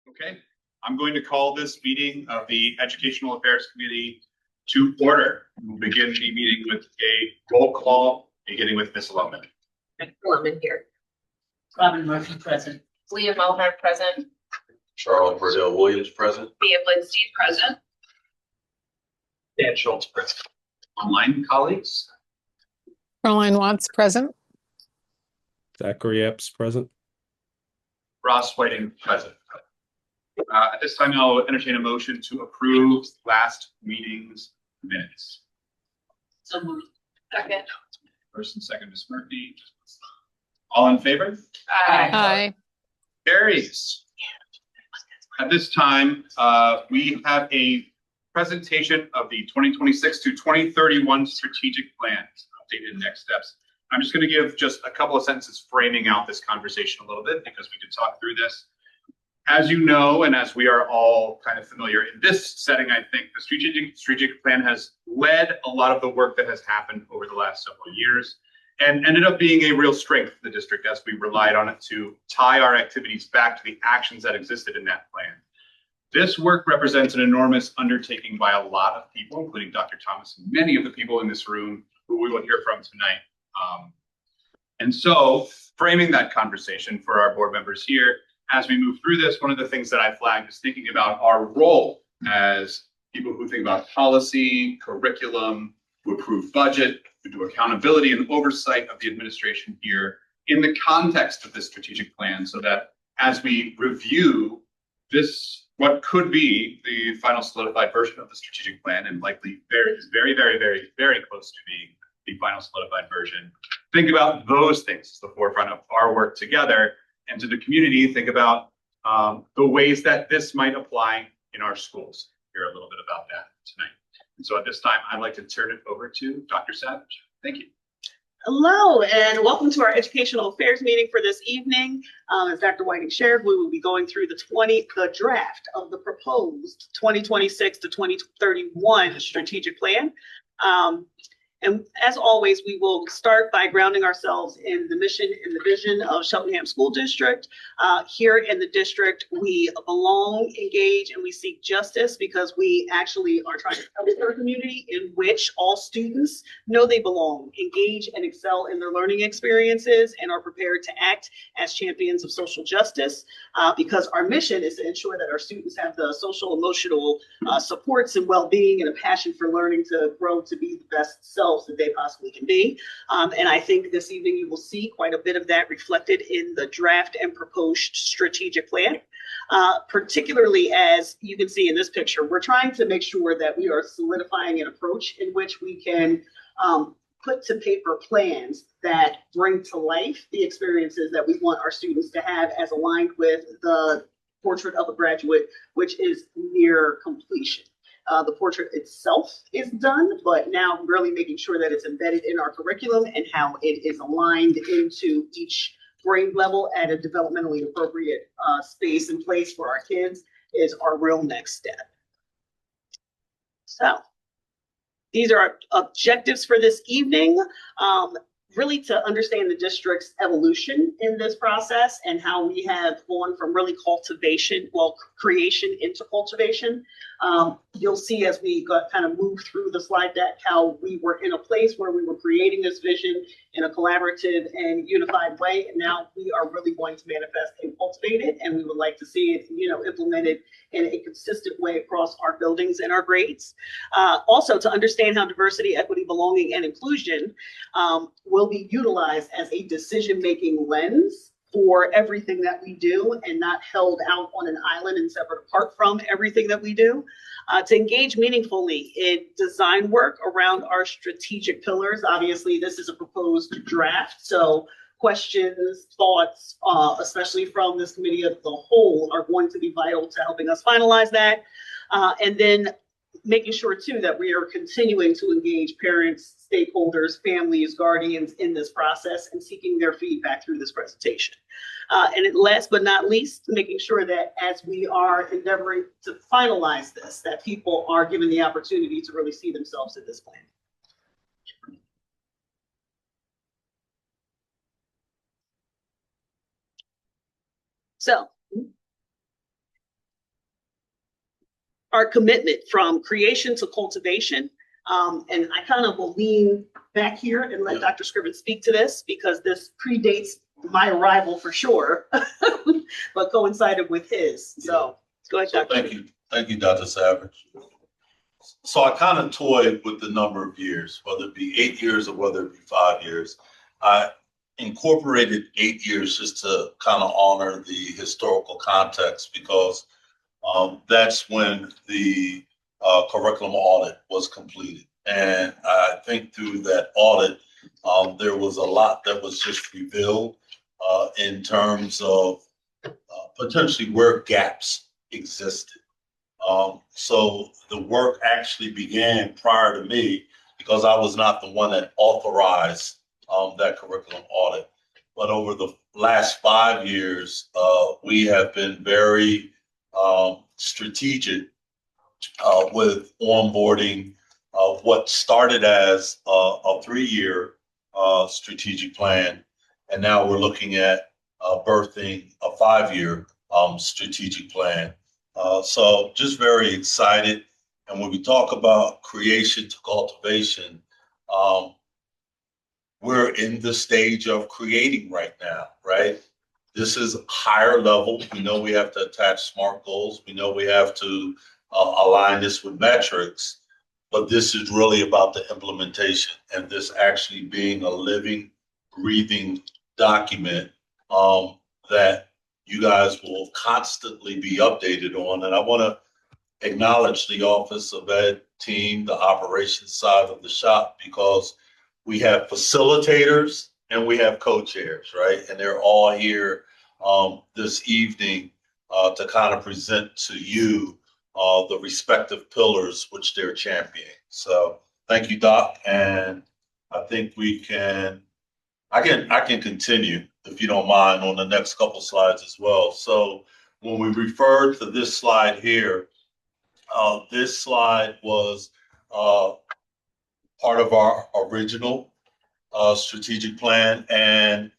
Okay, I'm going to call this meeting of the Educational Affairs Committee to order. We'll begin the meeting with a roll call, beginning with Ms. Lohman. Lohman here. Robin Murphy present. Leah Mulhern present. Charles Brazil Williams present. Mia Lindsay present. Dan Schultz present. Online colleagues. Caroline Watts present. Zachary Epps present. Ross Whiting present. At this time, I'll entertain a motion to approve last meeting's minutes. So moved. Second. First and second, Ms. Murphy. All in favor? Aye. Carries. At this time, we have a presentation of the 2026 to 2031 strategic plan, updated next steps. I'm just going to give just a couple of sentences framing out this conversation a little bit because we did talk through this. As you know, and as we are all kind of familiar in this setting, I think the strategic plan has led a lot of the work that has happened over the last several years and ended up being a real strength for the district as we relied on it to tie our activities back to the actions that existed in that plan. This work represents an enormous undertaking by a lot of people, including Dr. Thomas and many of the people in this room who we will hear from tonight. And so framing that conversation for our board members here, as we move through this, one of the things that I flagged is thinking about our role as people who think about policy, curriculum, who approve budget, who do accountability and oversight of the administration here in the context of this strategic plan, so that as we review this, what could be the final solidified version of the strategic plan and likely very close to being the final solidified version, think about those things as the forefront of our work together. And to the community, think about the ways that this might apply in our schools. Hear a little bit about that tonight. And so at this time, I'd like to turn it over to Dr. Savage. Thank you. Hello, and welcome to our Educational Affairs meeting for this evening. As Dr. Whiting shared, we will be going through the draft of the proposed 2026 to 2031 strategic plan. And as always, we will start by grounding ourselves in the mission and the vision of Cheltenham School District. Here in the district, we belong, engage, and we seek justice because we actually are trying to help our community in which all students know they belong, engage, and excel in their learning experiences, and are prepared to act as champions of social justice because our mission is to ensure that our students have the social, emotional supports and well-being and a passion for learning to grow to be the best self that they possibly can be. And I think this evening you will see quite a bit of that reflected in the draft and proposed strategic plan. Particularly as you can see in this picture, we're trying to make sure that we are solidifying an approach in which we can put to paper plans that bring to life the experiences that we want our students to have as aligned with the portrait of a graduate, which is near completion. The portrait itself is done, but now really making sure that it's embedded in our curriculum and how it is aligned into each grade level at a developmentally appropriate space and place for our kids is our real next step. So these are our objectives for this evening. Really to understand the district's evolution in this process and how we have gone from really creation into cultivation. You'll see as we kind of move through the slide deck how we were in a place where we were creating this vision in a collaborative and unified way, and now we are really going to manifest and cultivate it, and we would like to see it, implemented in a consistent way across our buildings and our grades. Also, to understand how diversity, equity, belonging, and inclusion will be utilized as a decision-making lens for everything that we do and not held out on an island and separate apart from everything that we do. To engage meaningfully in design work around our strategic pillars. Obviously, this is a proposed draft, so questions, thoughts, especially from this committee of the whole, are going to be vital to helping us finalize that. And then making sure too that we are continuing to engage parents, stakeholders, families, guardians in this process and seeking their feedback through this presentation. And last but not least, making sure that as we are endeavoring to finalize this, that people are given the opportunity to really see themselves in this plan. So our commitment from creation to cultivation. And I kind of will lean back here and let Dr. Scriven speak to this because this predates my arrival for sure, but coincided with his. So go ahead, So Dr. thank you. Thank you, Dr. Savage. So I kind of toyed with the number of years, whether it be 8 years or whether it be 5 years. I incorporated 8 years just to kind of honor the historical context because that's when the curriculum audit was completed. And I think through that audit, there was a lot that was just revealed in terms of potentially where gaps existed. So the work actually began prior to me because I was not the one that authorized that curriculum audit. But over the last 5 years, we have been very strategic with onboarding what started as a 3-year strategic plan. And now we're looking at birthing a 5-year strategic plan. So just very excited. And when we talk about creation to cultivation, we're in the stage of creating right now, right? This is higher level. We know we have to attach SMART goals. We know we have to align this with metrics, but this is really about the implementation and this actually being a living, breathing document that you guys will constantly be updated on. And I want to acknowledge the Office of Ed team, the operations side of the shop, because we have facilitators and we have co-chairs, right? And they're all here this evening to kind of present to you the respective pillars which they're championing. So thank you, Doc. And I think I can continue if you don't mind on the next couple slides as well. So when we refer to this slide here, this slide was part of our original strategic plan. And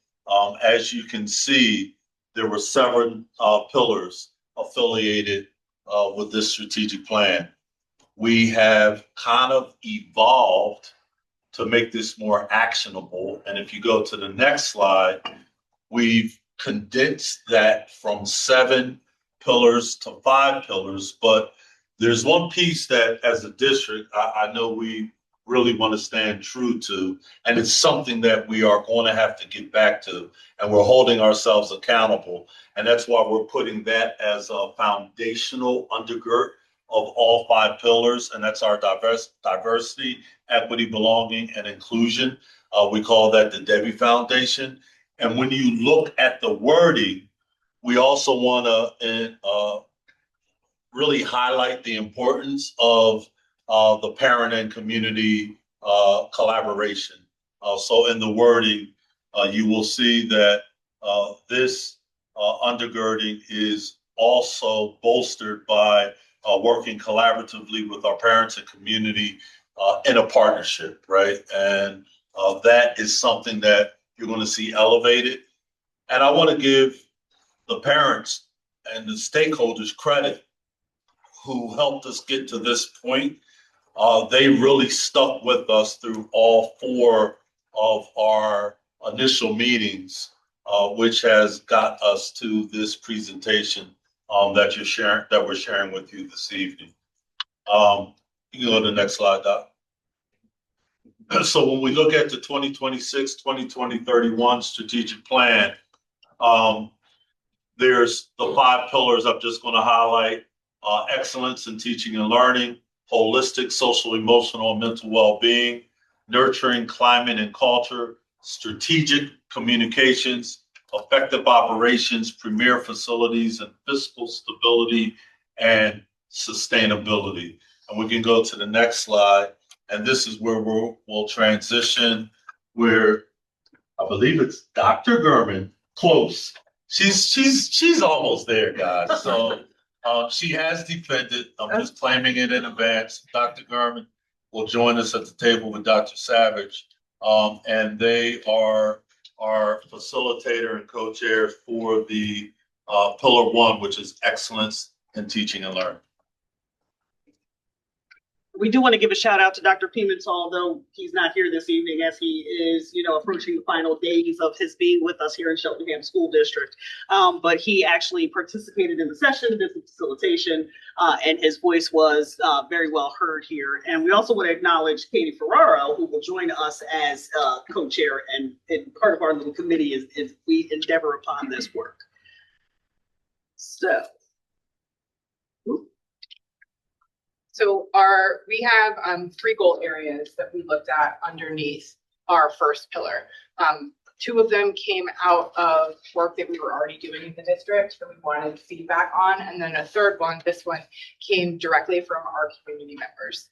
as you can see, there were 7 pillars affiliated with this strategic plan. We have kind of evolved to make this more actionable. And if you go to the next slide, we've condensed that from 7 pillars to 5 pillars. But there's one piece that as a district, I know we really want to stand true to, and it's something that we are going to have to get back to, and we're holding ourselves accountable. And that's why we're putting that as a foundational undergird of all 5 pillars, and that's our diversity, equity, belonging, and inclusion. We call that the Debbie Foundation. And when you look at the wording, we also want to really highlight the importance of the parent and community collaboration. So in the wording, you will see that this undergirding is also bolstered by working collaboratively with our parents and community in a partnership, right? And that is something that you're going to see elevated. And I want to give the parents and the stakeholders credit who helped us get to this point. They really stuck with us through all 4 of our initial meetings, which has got us to this presentation that we're sharing with you this evening. You can go to the next slide, Doc. So when we look at the 2026, 2031 strategic plan, there's the 5 pillars I'm just going to highlight: excellence in teaching and learning, holistic social, emotional, and mental well-being, nurturing climate and culture, strategic communications, effective operations, premier facilities, and fiscal stability and sustainability. And we can go to the next slide. And this is where we'll transition, where I believe it's Dr. Gurman, close. She's almost there, guys. So she has defended. I'm just claiming it in advance. Dr. Gurman will join us at the table with Dr. Savage. And they are our facilitator and co-chair for the Pillar 1, which is excellence in teaching and learning. We do want to give a shout out to Dr. Pimental, though he's not here this evening as he is, approaching the final days of his being with us here in Cheltenham School District. But he actually participated in the session, did some facilitation, and his voice was very well heard here. And we also want to acknowledge Katie Ferraro, who will join us as co-chair and part of our little committee as we endeavor upon this work. So. So we have 3 goal areas that we looked at underneath our first pillar. 2 of them came out of work that we were already doing in the district that we wanted feedback on. And then a third one, this one, came directly from our community members.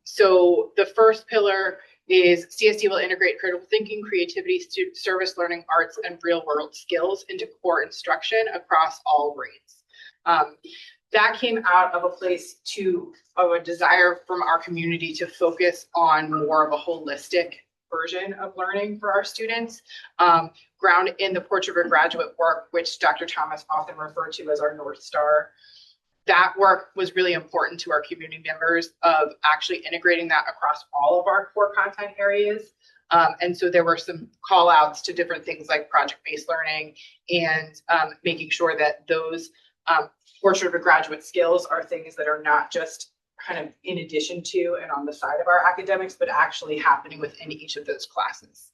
So the first pillar is CSD will integrate critical thinking, creativity, service learning, arts, and real world skills into core instruction across all grades. That came out of a place of a desire from our community to focus on more of a holistic version of learning for our students, grounded in the Portrait of a Graduate work, which Dr. Thomas often referred to as our North Star. That work was really important to our community members of actually integrating that across all of our core content areas. And so there were some call outs to different things like project-based learning and making sure that those Portrait of a Graduate skills are things that are not just kind of in addition to and on the side of our academics, but actually happening within each of those classes.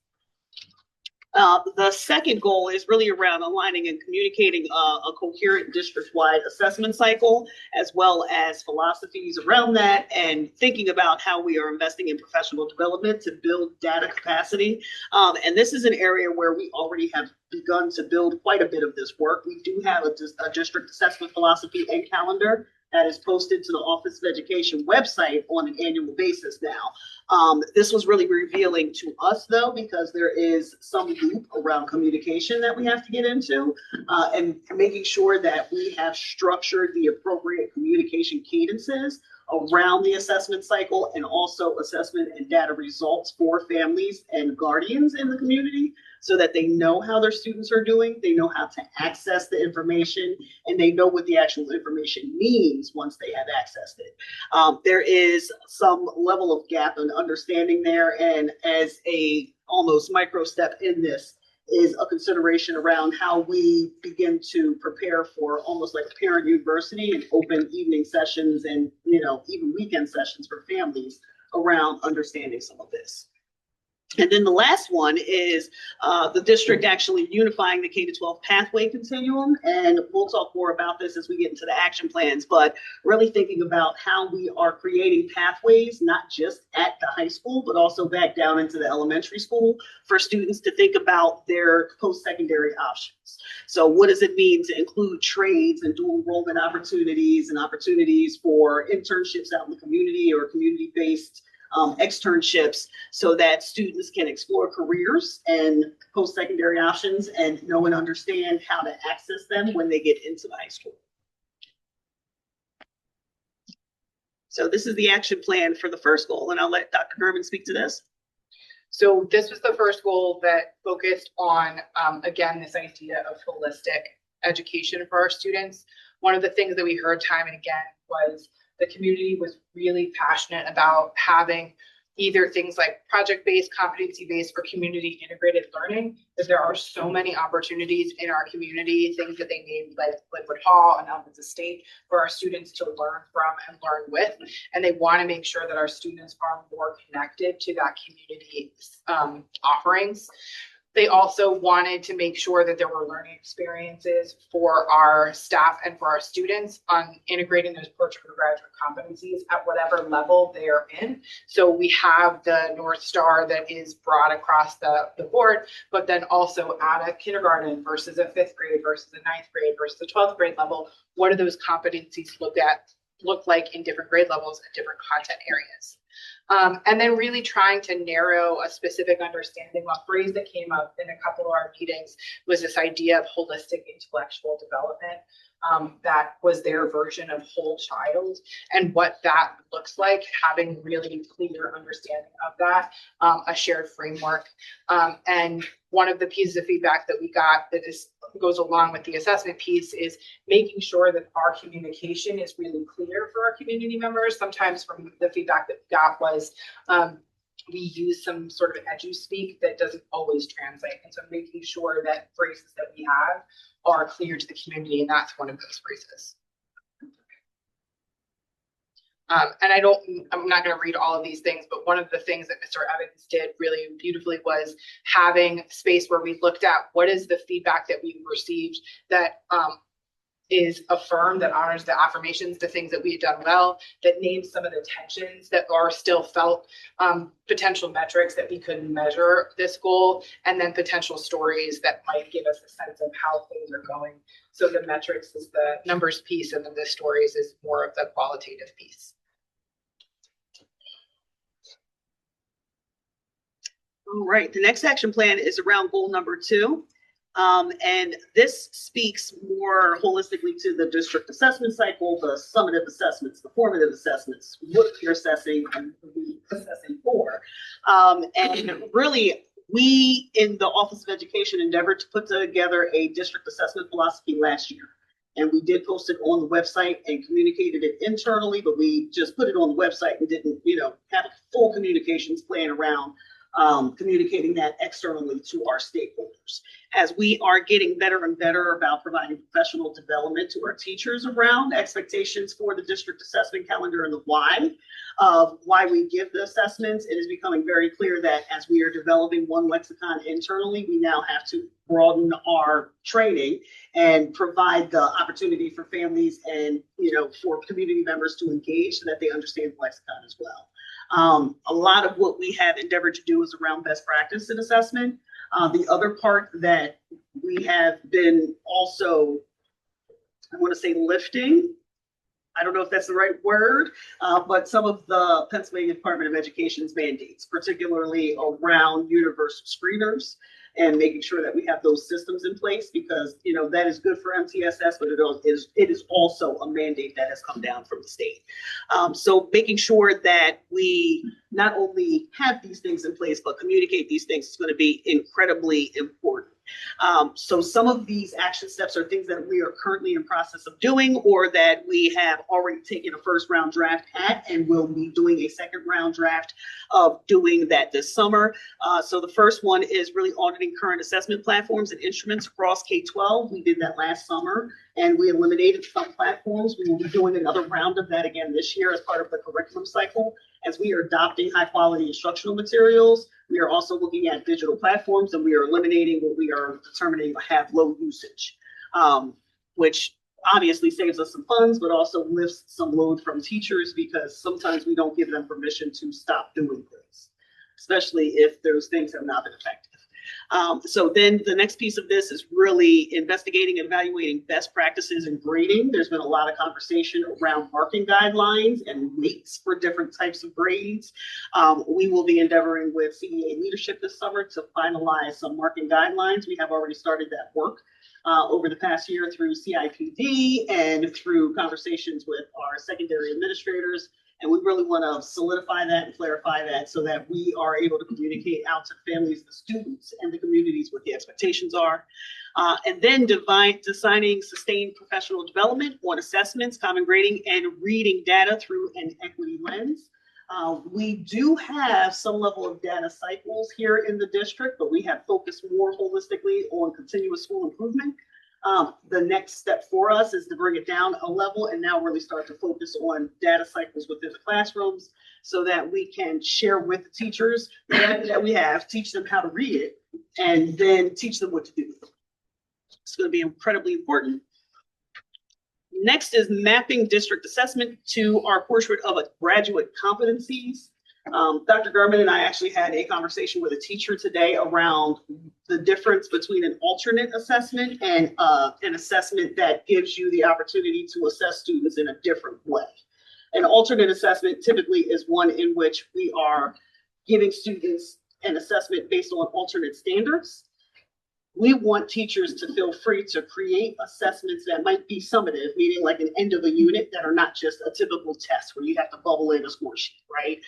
The second goal is really around aligning and communicating a coherent district-wide assessment cycle, as well as philosophies around that, and thinking about how we are investing in professional development to build data capacity. And this is an area where we already have begun to build quite a bit of this work. We do have a district assessment philosophy and calendar that is posted to the Office of Education website on an annual basis now. This was really revealing to us, though, because there is some loop around communication that we have to get into, and making sure that we have structured the appropriate communication cadences around the assessment cycle, and also assessment and data results for families and guardians in the community, so that they know how their students are doing, they know how to access the information, and they know what the actual information means once they have accessed it. There is some level of gap in understanding there, and as a almost micro step in this is a consideration around how we begin to prepare for almost like a parent university and open evening sessions and, even weekend sessions for families around understanding some of this. And then the last one is the district actually unifying the K-12 pathway continuum. And we'll talk more about this as we get into the action plans, but really thinking about how we are creating pathways, not just at the high school, but also back down into the elementary school for students to think about their post-secondary options. So what does it mean to include trades and dual enrollment opportunities and opportunities for internships out in the community or community-based externships, so that students can explore careers and post-secondary options and know and understand how to access them when they get into the high school. So this is the action plan for the first goal, and I'll let Dr. German speak to this. So this was the first goal that focused on, again, this idea of holistic education for our students. One of the things that we heard time and again was the community was really passionate about having either things like project-based, competency-based, or community integrated learning, because there are so many opportunities in our community, things that they named like Linwood Hall and Elkins Estate for our students to learn from and learn with. And they want to make sure that our students are more connected to that community offerings. They also wanted to make sure that there were learning experiences for our staff and for our students on integrating those Portrait of a Graduate competencies at whatever level they're in. So we have the North Star that is broad across the board, but then also at a kindergarten versus a 5th grade versus a 9th grade versus a 12th grade level, what do those competencies look like in different grade levels and different content areas? And then really trying to narrow a specific understanding. A phrase that came up in a couple of our meetings was this idea of holistic intellectual development. that was their version of whole child and what that looks like, having really clear understanding of that, a shared framework. And one of the pieces of feedback that we got that goes along with the assessment piece is making sure that our communication is really clear for our community members. Sometimes from the feedback that we got was we use some sort of edu-speak that doesn't always translate. And so making sure that phrases that we have are clear to the community, and that's one of those phrases. And I'm not going to read all of these things, but one of the things that Mr. Evans did really beautifully was having space where we looked at what is the feedback that we received that is affirmed, that honors the affirmations, the things that we had done well, that names some of the tensions that are still felt, potential metrics that we could measure this goal, and then potential stories that might give us a sense of how things are going. So the metrics is the numbers piece, and then the stories is more of the qualitative piece. All right, the next action plan is around goal number 2. And this speaks more holistically to the district assessment cycle, the summative assessments, the formative assessments, what you're assessing and the assessing for. And really, we in the Office of Education endeavored to put together a district assessment philosophy last year. And we did post it on the website and communicated it internally, but we just put it on the website and didn't, have a full communications plan around communicating that externally to our stakeholders. As we are getting better and better about providing professional development to our teachers around expectations for the district assessment calendar and the why of why we give the assessments, it is becoming very clear that as we are developing one lexicon internally, we now have to broaden our training and provide the opportunity for families and, for community members to engage so that they understand the lexicon as well. A lot of what we have endeavored to do is around best practice in assessment. The other part that we have been also, I want to say lifting, I don't know if that's the right word, but some of the Pennsylvania Department of Education's mandates, particularly around universal screeners and making sure that we have those systems in place because, that is good for MTSS, but it is also a mandate that has come down from the state. So making sure that we not only have these things in place, but communicate these things is going to be incredibly important. So some of these action steps are things that we are currently in process of doing or that we have already taken a first round draft at and will be doing a second round draft of doing that this summer. So the first one is really auditing current assessment platforms and instruments across K-12. We did that last summer and we eliminated some platforms. We will be doing another round of that again this year as part of the curriculum cycle. As we are adopting high quality instructional materials, we are also looking at digital platforms and we are eliminating what we are determining to have low usage, which obviously saves us some funds, but also lifts some load from teachers because sometimes we don't give them permission to stop doing things, especially if those things have not been effective. So then the next piece of this is really investigating and evaluating best practices in grading. There's been a lot of conversation around marking guidelines and weights for different types of grades. We will be endeavoring with CEA leadership this summer to finalize some marking guidelines. We have already started that work over the past year through CIPD and through conversations with our secondary administrators. And we really want to solidify that and clarify that so that we are able to communicate out to families, the students, and the communities what the expectations are. And then designing sustained professional development on assessments, common grading, and reading data through an equity lens. We do have some level of data cycles here in the district, but we have focused more holistically on continuous school improvement. The next step for us is to bring it down a level and now really start to focus on data cycles within the classrooms so that we can share with the teachers the data that we have, teach them how to read it, and then teach them what to do. It's going to be incredibly important. Next is mapping district assessment to our portrait of graduate competencies. Dr. Garman and I actually had a conversation with a teacher today around the difference between an alternate assessment and an assessment that gives you the opportunity to assess students in a different way. An alternate assessment typically is one in which we are giving students an assessment based on alternate standards. We want teachers to feel free to create assessments that might be summative, meaning like an end of a unit that are not just a typical test where you have to bubble in a score sheet, right?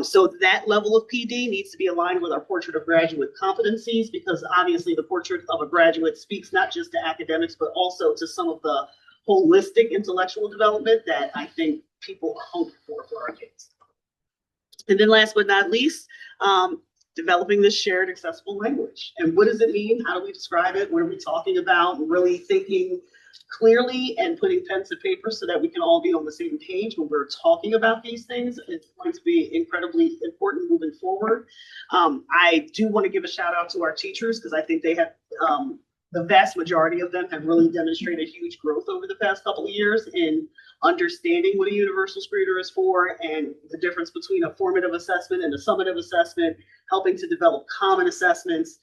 So that level of PD needs to be aligned with our portrait of graduate competencies, because obviously the portrait of a graduate speaks not just to academics, but also to some of the holistic intellectual development that I think people are hoping for our kids. And then last but not least, developing this shared accessible language. And what does it mean? How do we describe it? What are we talking about? Really thinking clearly and putting pen to paper so that we can all be on the same page when we're talking about these things. It's going to be incredibly important moving forward. I do want to give a shout out to our teachers, because I think they have, the vast majority of them have really demonstrated huge growth over the past couple of years in understanding what a universal screener is for, and the difference between a formative assessment and a summative assessment, helping to develop common assessments.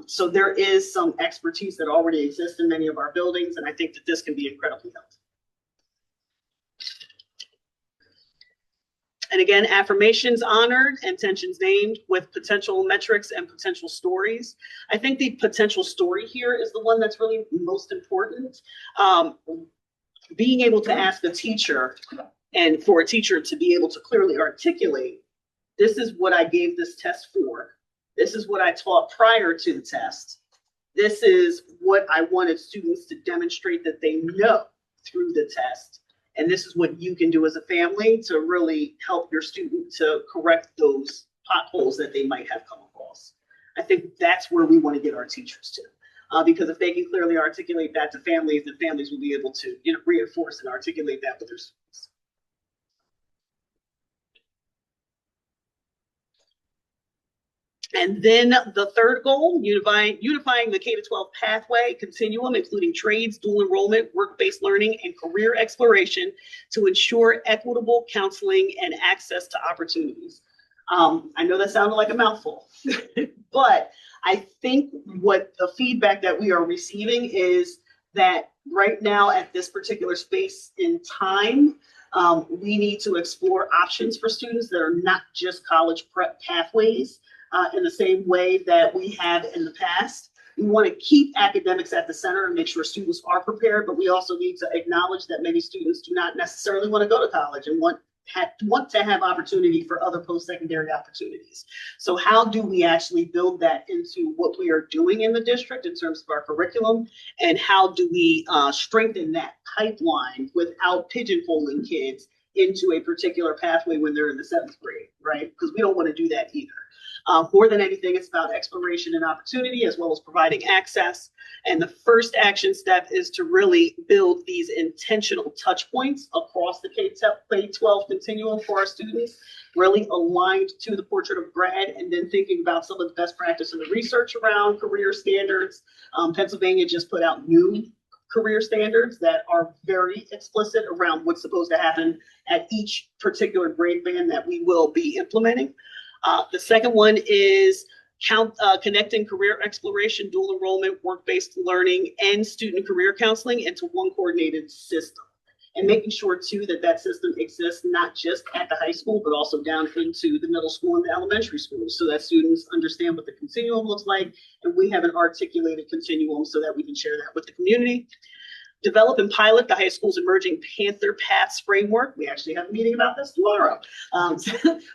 So there is some expertise that already exists in many of our buildings, and I think that this can be incredibly helpful. And again, affirmations honored, intentions named, with potential metrics and potential stories. I think the potential story here is the one that's really most important. Being able to ask a teacher, and for a teacher to be able to clearly articulate, this is what I gave this test for. This is what I taught prior to the test. This is what I wanted students to demonstrate that they know through the test. And this is what you can do as a family to really help your student to correct those potholes that they might have come across. I think that's where we want to get our teachers to. Because if they can clearly articulate that to families, then families will be able to, reinforce and articulate that with their students. And then the third goal, unifying the K-12 pathway continuum, including trades, dual enrollment, work-based learning, and career exploration to ensure equitable counseling and access to opportunities. I know that sounded like a mouthful, but I think what the feedback that we are receiving is that right now at this particular space in time, we need to explore options for students that are not just college prep pathways in the same way that we have in the past. We want to keep academics at the center and make sure students are prepared, but we also need to acknowledge that many students do not necessarily want to go to college and want to have opportunity for other post-secondary opportunities. So how do we actually build that into what we are doing in the district in terms of our curriculum? And how do we strengthen that pipeline without pigeonholing kids into a particular pathway when they're in the 7th grade, right? Because we don't want to do that either. More than anything, it's about exploration and opportunity, as well as providing access. And the first action step is to really build these intentional touch points across the K-12 continuum for our students, really aligned to the portrait of grad, and then thinking about some of the best practice in the research around career standards. Pennsylvania just put out new career standards that are very explicit around what's supposed to happen at each particular grade band that we will be implementing. The second one is connecting career exploration, dual enrollment, work-based learning, and student career counseling into one coordinated system. And making sure too that that system exists not just at the high school, but also down into the middle school and the elementary school, so that students understand what the continuum looks like, and we have an articulated continuum so that we can share that with the community. Develop and pilot the high school's emerging Panther Paths framework. We actually have a meeting about this tomorrow,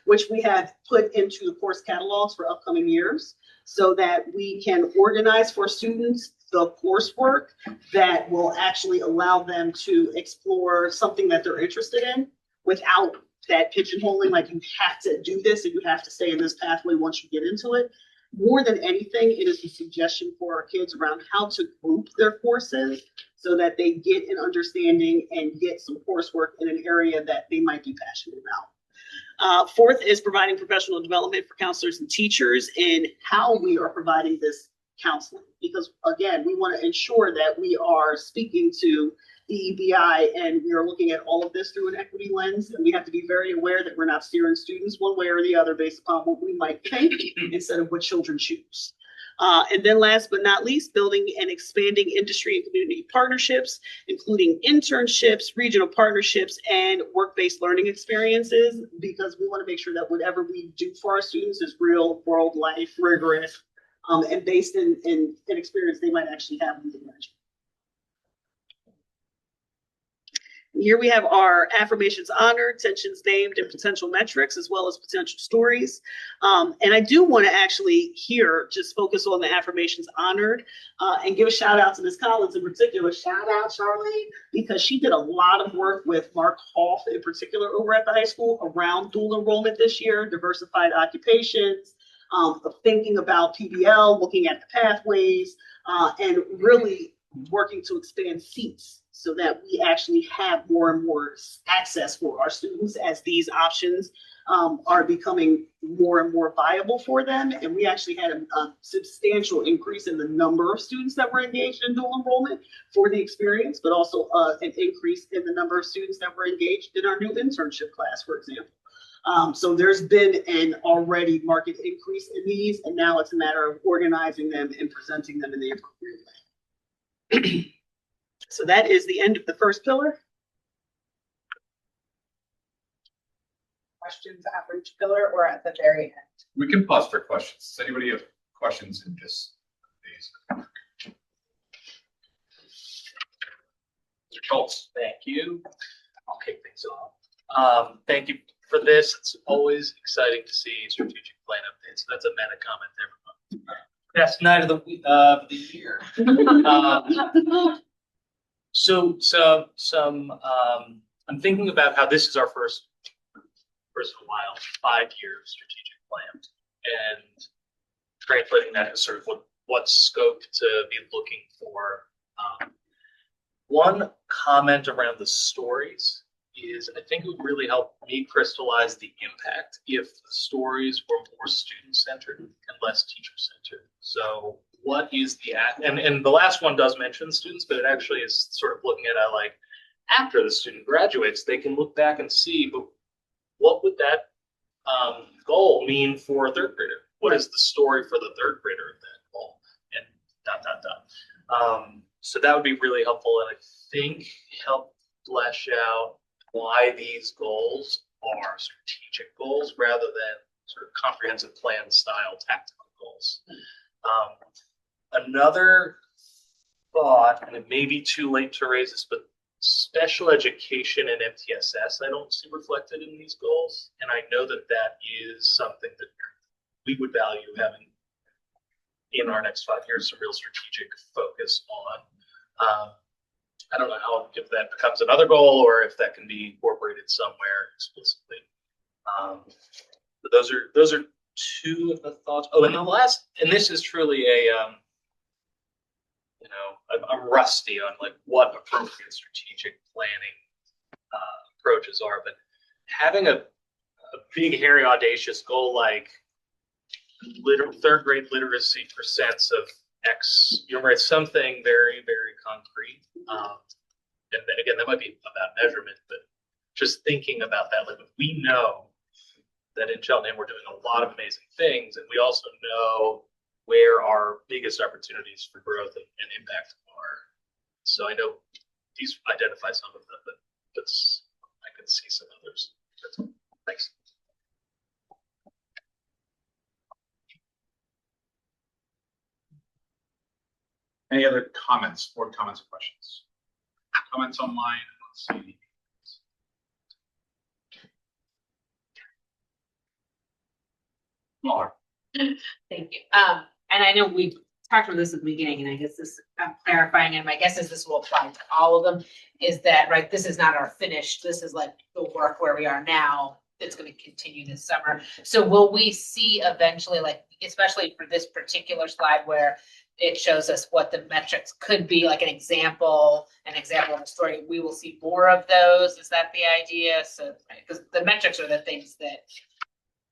which we have put into the course catalogs for upcoming years so that we can organize for students the coursework that will actually allow them to explore something that they're interested in without that pigeonholing, like you have to do this and you have to stay in this pathway once you get into it. More than anything, it is a suggestion for our kids around how to group their courses so that they get an understanding and get some coursework in an area that they might be passionate about. Fourth is providing professional development for counselors and teachers in how we are providing this counseling. Because again, we want to ensure that we are speaking to the EBI and we are looking at all of this through an equity lens. And we have to be very aware that we're not steering students one way or the other based upon what we might think instead of what children choose. And then last but not least, building and expanding industry and community partnerships, including internships, regional partnerships, and work-based learning experiences, because we want to make sure that whatever we do for our students is real world life, rigorous, and based in experience they might actually have when they graduate. Here we have our affirmations honored, tensions named, and potential metrics, as well as potential stories. And I do want to actually here just focus on the affirmations honored and give a shout out to Ms. Collins in particular. Shout out Charlene, because she did a lot of work with Mark Hoff in particular over at the high school around dual enrollment this year, diversified occupations, thinking about PBL, looking at the pathways, and really working to expand seats so that we actually have more and more access for our students as these options are becoming more and more viable for them. And we actually had a substantial increase in the number of students that were engaged in dual enrollment for the experience, but also an increase in the number of students that were engaged in our new internship class, for example. So there's been an already market increase in these, and now it's a matter of organizing them and presenting them in the appropriate way. So that is the end of the first pillar. Questions after each pillar or at the very end? We can pause for questions. Does anybody have questions in this phase? Mr. Schultz. Thank you. I'll kick things off. Thank you for this. It's always exciting to see strategic plan updates. That's a meta comment, everyone. Best night of the year. I'm thinking about how this is our first in a while 5-year strategic plan, and translating that to sort of what scope to be looking for. One comment around the stories is I think it would really help me crystallize the impact if the stories were more student-centered and less teacher-centered. So what is and the last one does mention students, but it actually is sort of looking at it like after the student graduates, they can look back and see, but what would that goal mean for a third grader? What is the story for the third grader of that goal? And ... So that would be really helpful, and I think help flesh out why these goals are strategic goals rather than sort of comprehensive plan style tactical goals. Another thought, and it may be too late to raise this, but special education and MTSS I don't see reflected in these goals, and I know that that is something that we would value having in our next 5 years, some real strategic focus on. I don't know how, if that becomes another goal or if that can be incorporated somewhere explicitly. But those are two of the thoughts. Oh, and the last, and this is truly a, I'm rusty on like what appropriate strategic planning approaches are, but having a big, hairy, audacious goal like third grade literacy percents of X, right? Something very, very concrete. And then again, that might be about measurement, but just thinking about that, like we know that in Cheltenham we're doing a lot of amazing things, and we also know where our biggest opportunities for growth and impact are. So I know these identify some of them, but I can see some others. That's all. Thanks. Any other comments, board comments or questions? Comments online? Let's see. Smaller. Thank you. And I know we talked about this at the beginning, and I guess this, I'm clarifying, and my guess is this will apply to all of them, is that, right, this is not our finished, this is like the work where we are now. It's going to continue this summer. So will we see eventually, like, especially for this particular slide where it shows us what the metrics could be, like an example of the story, we will see more of those? Is that the idea? So, because the metrics are the things that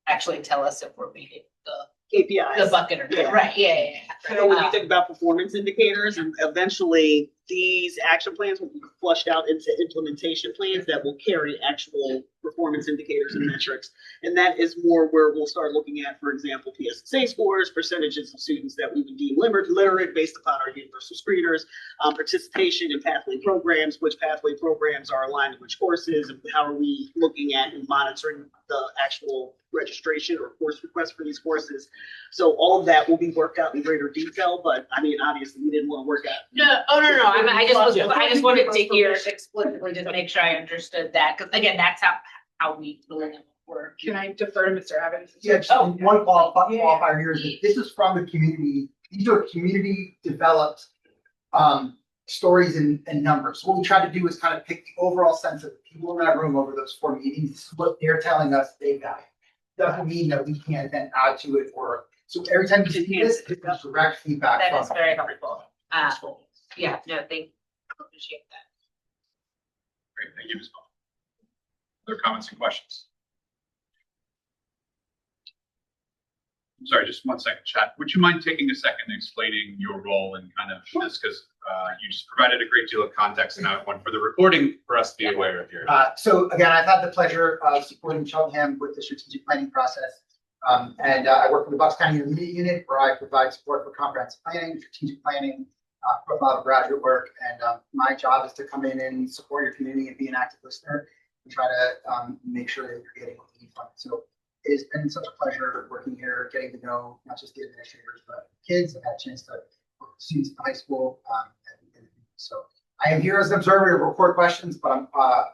actually tell us if we're meeting the KPIs. the bucket or not. Yeah. Right. Yeah. I know when you think about performance indicators, and eventually these action plans will be flushed out into implementation plans that will carry actual performance indicators and metrics. And that is more where we'll start looking at, for example, PSSA scores, percentages of students that we would deem literate based upon our universal screeners, participation in pathway programs, which pathway programs are aligned to which courses, and how are we looking at and monitoring the actual registration or course requests for these courses. So all of that will be worked out in greater detail, but I mean, obviously we didn't want to work out. No, I just wanted to hear explicitly to make sure I understood that, because again, that's how we really work. Can I defer to Mr. Evans? Yeah, just one qualifier here is that this is from the community. These are community developed stories and numbers. What we try to do is kind of pick the overall sense of the people in that room over those 4 meetings. This is what they're telling us they value. Doesn't mean that we can't then add to it, or so every time you see this, it's direct feedback. That from is very helpful. Yeah, no, appreciate that. Great, thank you, Ms. Ball. Other comments and questions? I'm sorry, just 1 second, chat. Would you mind taking a second and explaining your role in kind of this? Because you just provided a great deal of context, and I want for the recording for us to be aware of your. So again, I've had the pleasure of supporting Cheltenham with the strategic planning process. And I work with the Bucks County Intermediate Unit, where I provide support for comprehensive planning, strategic planning, profile of graduate work. And my job is to come in and support your community and be an active listener and try to make sure that you're getting what you need from it. So it has been such a pleasure working here, getting to know not just the administrators, but kids. I've had a chance to work with students in high school. So I am here as an observer to report questions, but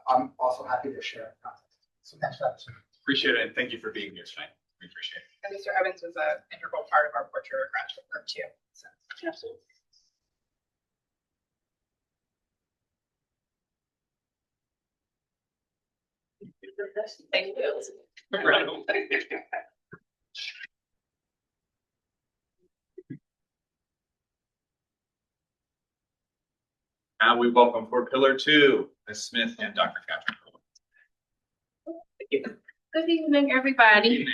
I'm also happy to share content. So thanks for that. Appreciate it, and thank you for being here tonight. We appreciate it. And Mr. Evans was an integral part of our portrait graduate work too. So Absolutely. Thank you. Now we welcome for Pillar 2, Ms. Smith and Dr. Catherine. Good evening, everybody.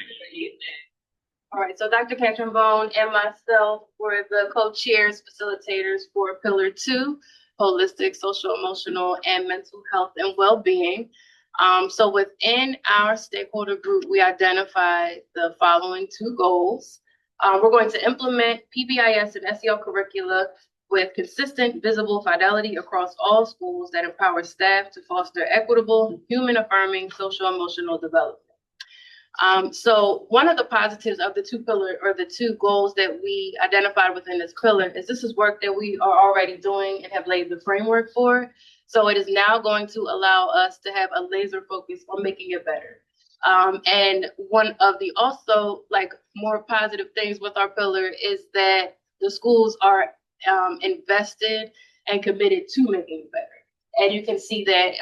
All right, so Dr. Catherine Bone and myself were the co-chairs, facilitators for Pillar 2, Holistic, Social, Emotional, and Mental Health and Well-Being. So within our stakeholder group, we identified the following 2 goals. We're going to implement PBIS and SEL curricula with consistent, visible fidelity across all schools that empower staff to foster equitable, human-affirming, social-emotional development. So one of the positives of the 2 pillar or the 2 goals that we identified within this pillar is this is work that we are already doing and have laid the framework for. So it is now going to allow us to have a laser focus on making it better. And one of the also like more positive things with our pillar is that the schools are invested and committed to making it better. And you can see that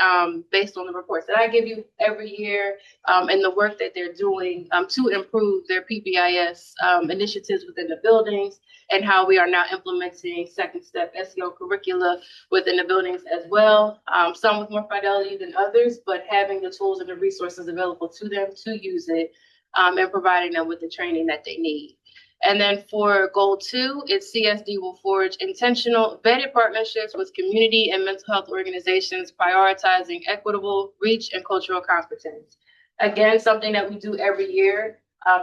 based on the reports that I give you every year and the work that they're doing to improve their PBIS initiatives within the buildings and how we are now implementing second step SEO curricula within the buildings as well. Some with more fidelity than others, but having the tools and the resources available to them to use it and providing them with the training that they need. And then for goal 2, it's CSD will forge intentional vetted partnerships with community and mental health organizations, prioritizing equitable reach and cultural competence. Again, something that we do every year.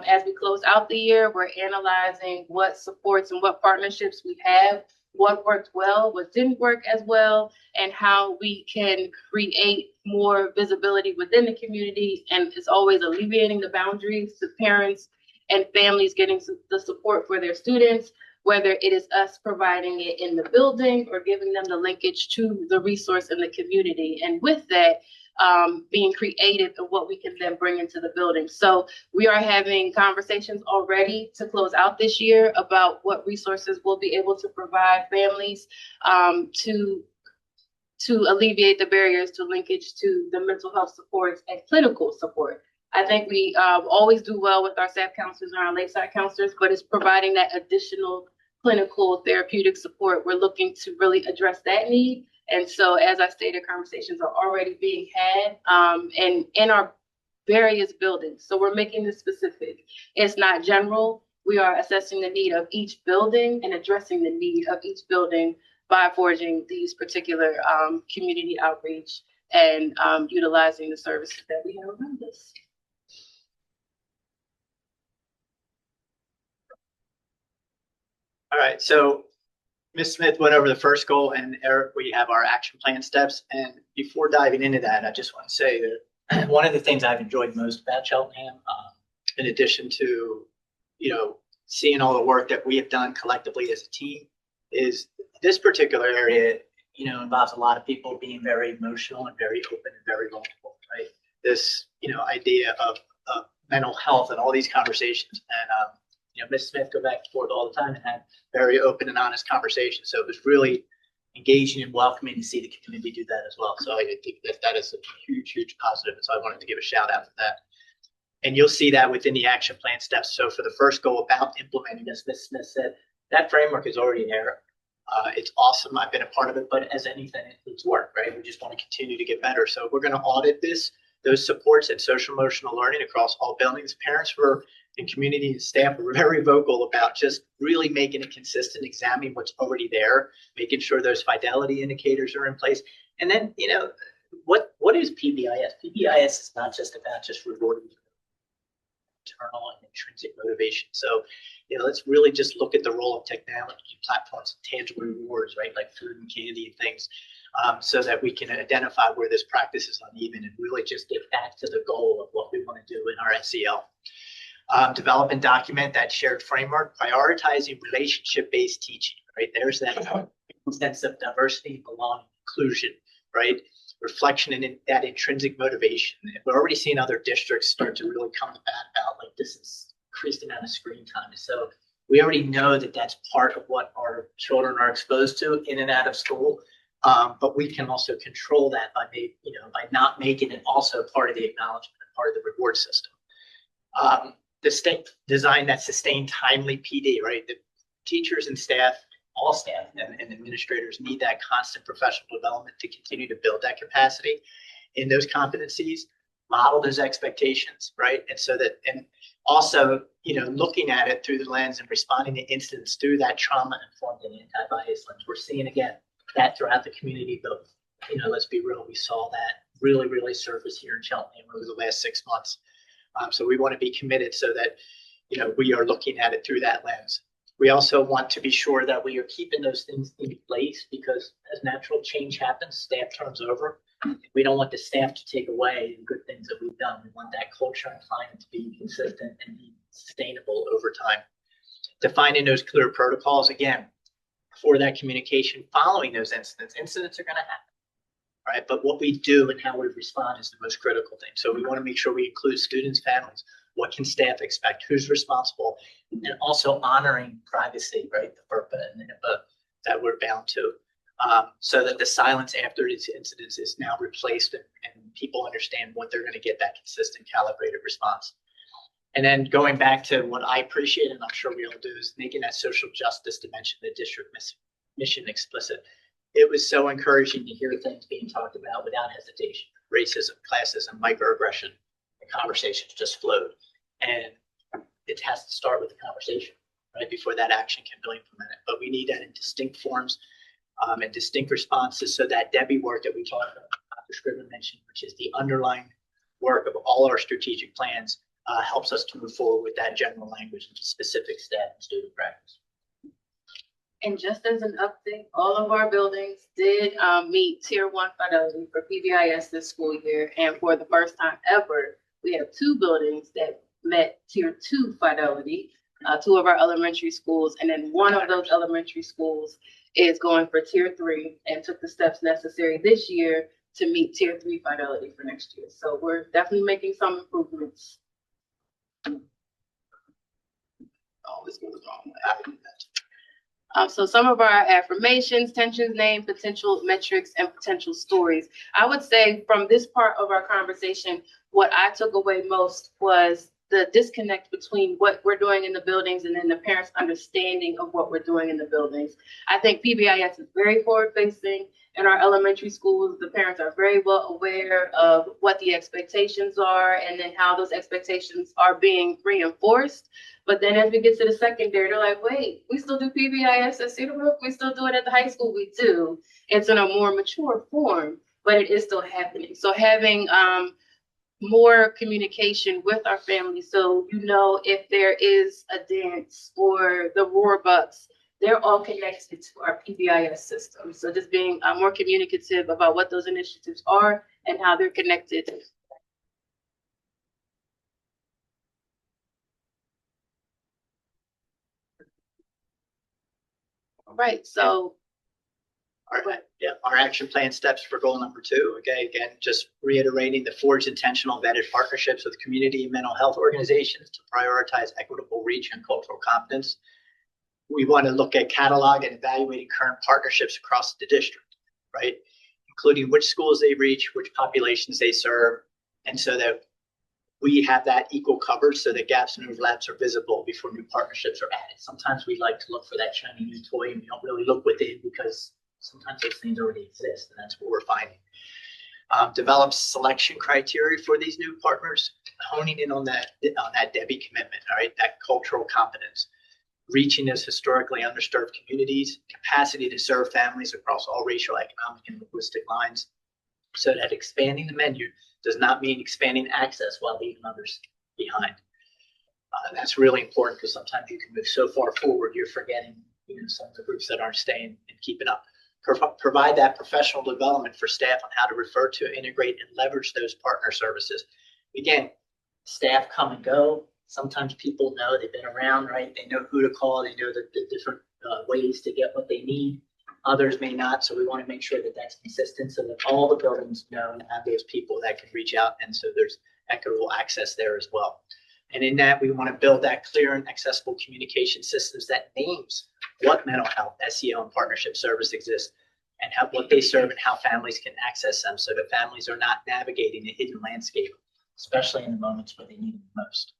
As we close out the year, we're analyzing what supports and what partnerships we have, what worked well, what didn't work as well, and how we can create more visibility within the community. And it's always alleviating the boundaries to parents and families getting the support for their students, whether it is us providing it in the building or giving them the linkage to the resource in the community. And with that, being creative in what we can then bring into the building. So we are having conversations already to close out this year about what resources we'll be able to provide families to alleviate the barriers to linkage to the mental health supports and clinical support. I think we always do well with our staff counselors and our lakeside counselors, but it's providing that additional clinical therapeutic support. We're looking to really address that need. And so, as I stated, conversations are already being had and in our various buildings. So we're making this specific. It's not general. We are assessing the need of each building and addressing the need of each building by forging these particular community outreach and utilizing the services that we have around us. All right, so Ms. Smith went over the first goal, and Eric, we have our action plan steps. And before diving into that, I just want to say that one of the things I've enjoyed most about Cheltenham, in addition to, seeing all the work that we have done collectively as a team, is this particular area, involves a lot of people being very emotional and very open and very vulnerable, right? This, idea of mental health and all these conversations. And, Ms. Smith go back and forth all the time and had very open and honest conversations. So it was really engaging and welcoming to see the community do that as well. So I think that is a huge, huge positive. And so I wanted to give a shout out for that. And you'll see that within the action plan steps. So for the first goal about implementing, as Ms. Smith said, that framework is already there. It's awesome. I've been a part of it, but as anything, it needs work, right? We just want to continue to get better. So we're going to audit those supports and social emotional learning across all buildings. Parents and community and staff were very vocal about just really making it consistent, examining what's already there, making sure those fidelity indicators are in place. And then, what is PBIS? PBIS is not just about just rewarding internal and intrinsic motivation. So, let's really just look at the role of technology platforms and tangible rewards, right? Like food and candy and things, so that we can identify where this practice is uneven and really just get back to the goal of what we want to do in our SEL. Develop and document that shared framework, prioritizing relationship-based teaching, right? There's that sense of diversity, belonging, inclusion, right? Reflection and that intrinsic motivation. And we're already seeing other districts start to really come to bat about like this is increased amount of screen time. So we already know that that's part of what our children are exposed to in and out of school. But we can also control that by not making it also part of the acknowledgement and part of the reward system. The state design that sustained timely PD, right? The teachers and staff, all staff and administrators need that constant professional development to continue to build that capacity in those competencies, model those expectations, right? And so that, and also, looking at it through the lens and responding to incidents through that trauma-informed and anti-bias lens. We're seeing, again, that throughout the community, but, let's be real, we saw that really, really surface here in Cheltenham over the last 6 months. So we want to be committed so that, we are looking at it through that lens. We also want to be sure that we are keeping those things in place because as natural change happens, staff turns over. We don't want the staff to take away the good things that we've done. We want that culture and climate to be consistent and be sustainable over time. Defining those clear protocols, again, for that communication following those incidents. Incidents are going to happen. Right, but what we do and how we respond is the most critical thing. So we want to make sure we include students, families. What can staff expect? Who's responsible? And also honoring privacy, right? The FERPA and the HIPAA that we're bound to, so that the silence after these incidents is now replaced and people understand what they're going to get that consistent, calibrated response. And then going back to what I appreciate, and I'm sure we all do, is making that social justice dimension of the district mission explicit. It was so encouraging to hear things being talked about without hesitation. Racism, classism, microaggression, the conversations just flowed. And it has to start with the conversation, right, before that action can be implemented. But we need that in distinct forms and distinct responses so that Debbie work that we talked about, Dr. Scriven mentioned, which is the underlying work of all our strategic plans, helps us to move forward with that general language into specific staff and student practice. And just as an update, all of our buildings did meet Tier 1 fidelity for PBIS this school year. And for the first time ever, we have 2 buildings that met Tier 2 fidelity, 2 of our elementary schools. And then one of those elementary schools is going for Tier 3 and took the steps necessary this year to meet Tier 3 fidelity for next year. So we're definitely making some improvements. Always goes wrong. So some of our affirmations, tensions, name, potential metrics, and potential stories. I would say from this part of our conversation, what I took away most was the disconnect between what we're doing in the buildings and then the parents' understanding of what we're doing in the buildings. I think PBIS is very forward-facing. In our elementary schools, the parents are very well aware of what the expectations are and then how those expectations are being reinforced. But then as we get to the secondary, they're like, wait, we still do PBIS at Cedarbrook? We still do it at the high school? We do. It's in a more mature form. but it is still happening. So having more communication with our families, so you know if there is a dance or the Roar Bucks, they're all connected to our PBIS system. So just being more communicative about what those initiatives are and how they're connected. Right, so Our action plan steps for goal number 2. Okay, again, just reiterating the forge intentional vetted partnerships with community and mental health organizations to prioritize equitable reach and cultural competence. We want to look at catalog and evaluating current partnerships across the district, right? Including which schools they reach, which populations they serve, and so that we have that equal coverage so that gaps and overlaps are visible before new partnerships are added. Sometimes we like to look for that shiny new toy and we don't really look within because sometimes those things already exist, and that's what we're finding. Develop selection criteria for these new partners, honing in on that Debbie commitment, all right, that cultural competence, reaching those historically underserved communities, capacity to serve families across all racial, economic, and linguistic lines, so that expanding the menu does not mean expanding access while leaving others behind. That's really important because sometimes you can move so far forward, you're forgetting some of the groups that aren't staying and keeping up. Provide that professional development for staff on how to refer to, integrate, and leverage those partner services. Again, staff come and go. Sometimes people know they've been around, right? They know who to call. They know the different ways to get what they need. Others may not, so we want to make sure that that's consistent so that all the buildings know and have those people that can reach out, and so there's equitable access there as well. And in that, we want to build that clear and accessible communication systems that names what mental health, SEO, and partnership service exists, and what they serve and how families can access them so that families are not navigating a hidden landscape, especially in the moments where they need it most.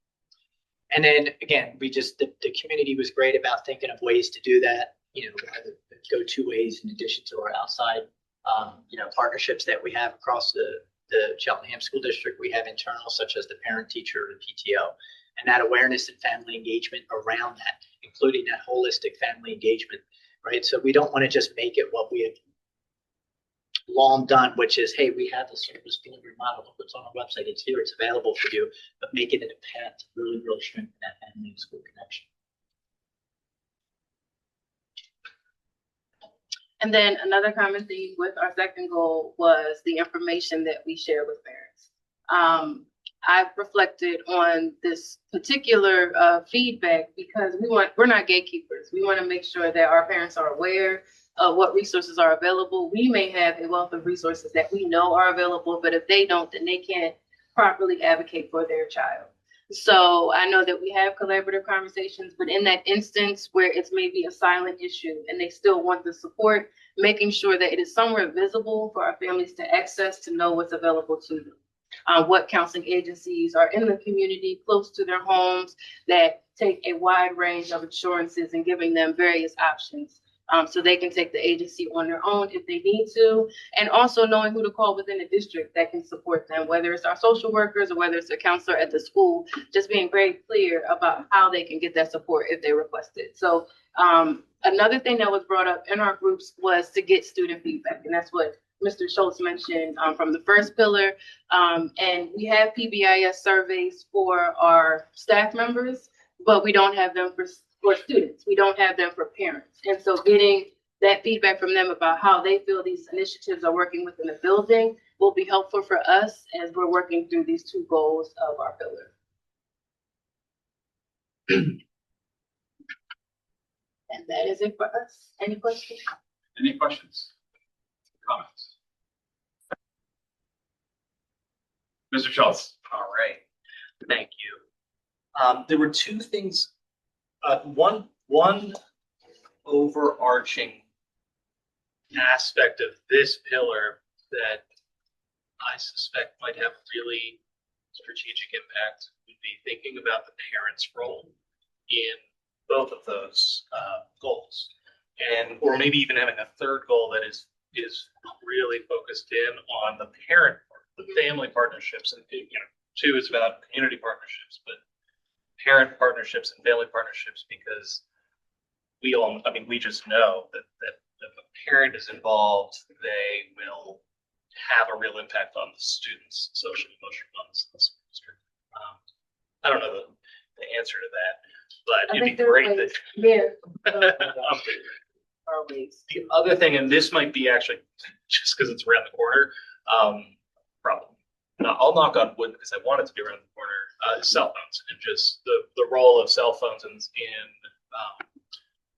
And then again, the community was great about thinking of ways to do that, the go-to ways in addition to our outside, partnerships that we have across the Cheltenham School District. We have internal, such as the parent, teacher, and PTO, and that awareness and family engagement around that, including that holistic family engagement, right? So we don't want to just make it what we have long done, which is, hey, we have the service delivery model. Look what's on our website. It's here. It's available for you. But make it a path to really strengthen that family and school connection. And then another common theme with our second goal was the information that we share with parents. I've reflected on this particular feedback because we're not gatekeepers. We want to make sure that our parents are aware of what resources are available. We may have a wealth of resources that we know are available, but if they don't, then they can't properly advocate for their child. So I know that we have collaborative conversations, but in that instance where it's maybe a silent issue and they still want the support, making sure that it is somewhere visible for our families to access, to know what's available to them. What counseling agencies are in the community close to their homes that take a wide range of insurances and giving them various options. So they can take the agency on their own if they need to, and also knowing who to call within the district that can support them, whether it's our social workers or whether it's a counselor at the school, just being very clear about how they can get that support if they request it. So another thing that was brought up in our groups was to get student feedback, and that's what Mr. Schultz mentioned from the first pillar. And we have PBIS surveys for our staff members, but we don't have them for students. We don't have them for parents. And so getting that feedback from them about how they feel these initiatives are working within the building will be helpful for us as we're working through these two goals of our pillar. And that is it for us. Any questions? Any questions? Comments? Mr. Schultz. All right. Thank you. There were two things. One overarching aspect of this pillar that I suspect might have really strategic impact would be thinking about the parents' role in both of those goals, or maybe even having a third goal that is really focused in on the parent part, the family partnerships, and two is about community partnerships, but parent partnerships and family partnerships, because we just know that if a parent is involved, they will have a real impact on the students' social and emotional wellness in the school district. I don't know the answer to that, but it'd be great that. The other thing, and this might be actually just because it's around the corner, problem. Now, I'll knock on wood because I want it to be around the corner. Cell phones and just the role of cell phones in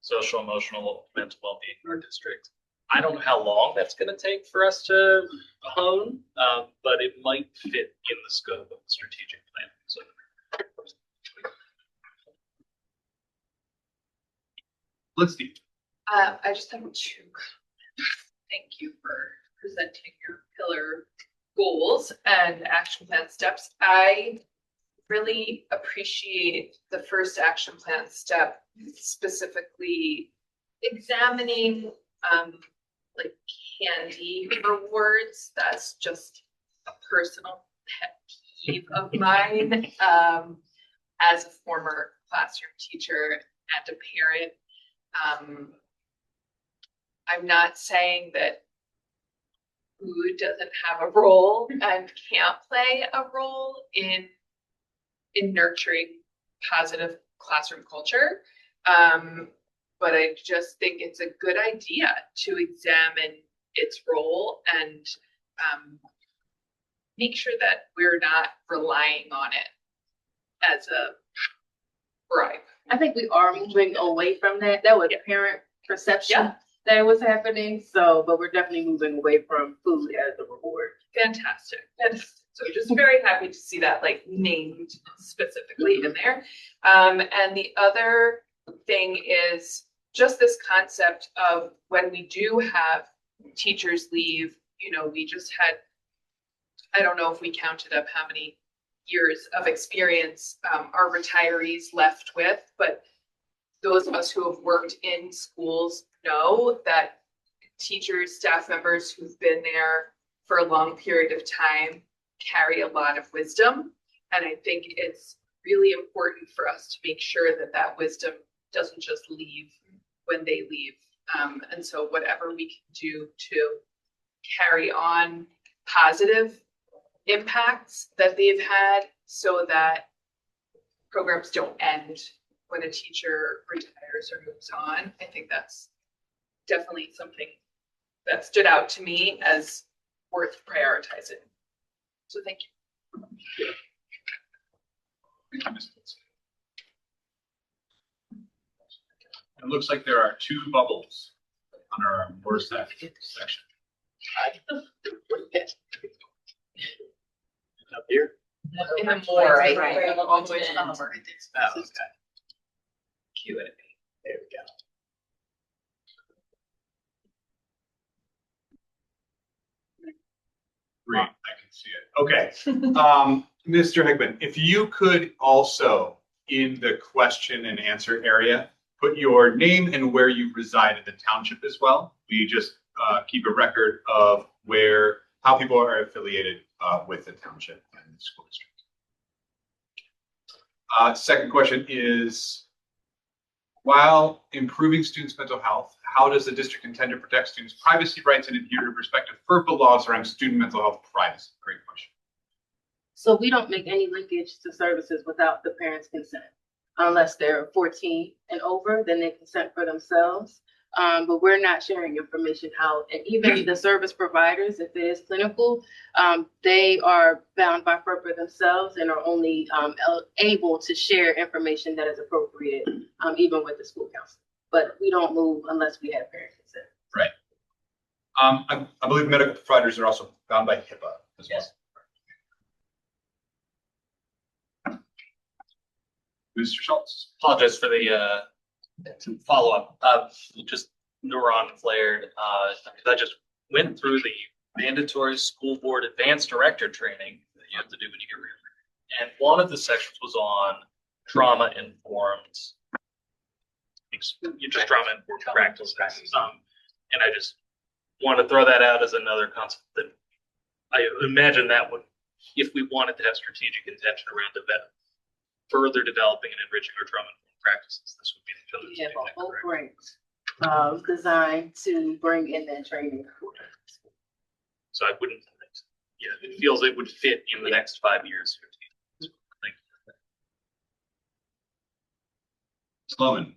social, emotional, mental well-being in our district. I don't know how long that's going to take for us to hone, but it might fit in the scope of the strategic plan. So, let's see. I just have 2 comments. Thank you for presenting your pillar goals and action plan steps. I really appreciate the first action plan step, specifically examining like candy rewards. That's just a personal pet peeve of mine as a former classroom teacher and a parent. I'm not saying that food doesn't have a role and can't play a role in nurturing positive classroom culture. But I just think it's a good idea to examine its role and make sure that we're not relying on it as a bribe. I think we are moving away from that. That was parent perception that was happening. So, but we're definitely moving away from food as a reward. Fantastic. So just very happy to see that like named specifically in there. And the other thing is just this concept of when we do have teachers leave, you know, we just had, I don't know if we counted up how many years of experience our retirees left with, but those of us who have worked in schools know that teachers, staff members who've been there for a long period of time carry a lot of wisdom. And I think it's really important for us to make sure that that wisdom doesn't just leave when they leave. And so whatever we can do to carry on positive impacts that they've had so that programs don't end when a teacher retires or moves on. I think that's definitely something that stood out to me as worth prioritizing. So thank you. It looks like there are 2 bubbles on our worst section. Up here? In the more, right? Oh, okay. Q&A. There we go. Great, I can see it. Okay. Mr. Hickman, if you could also, in the question and answer area, put your name and where you reside in the township as well. We just keep a record of how people are affiliated with the township and the school district. Second question is, while improving students' mental health, how does the district intend to protect students' privacy rights and adhere to respective FERPA laws around student mental health privacy? Great question. So we don't make any linkage to services without the parents' consent. Unless they're 14 and over, then they consent for themselves. But we're not sharing information how, and even the service providers, if it is clinical, they are bound by FERPA themselves and are only able to share information that is appropriate, even with the school council. But we don't move unless we have parent consent. Right. I believe medical providers are also bound by HIPAA as well. Mr. Schultz. Apologize for the follow-up. Just neuron flared. I just went through the mandatory school board advanced director training that you have to do when you get rehired. And one of the sections was on trauma-informed, trauma-informed practices. And I just want to throw that out as another concept that I imagine that would, if we wanted to have strategic intention around further developing and enriching our trauma-informed practices, this would be the pillar. We have a whole range designed to bring in that training. So I wouldn't it feels it would fit in the next 5 years. Sloan.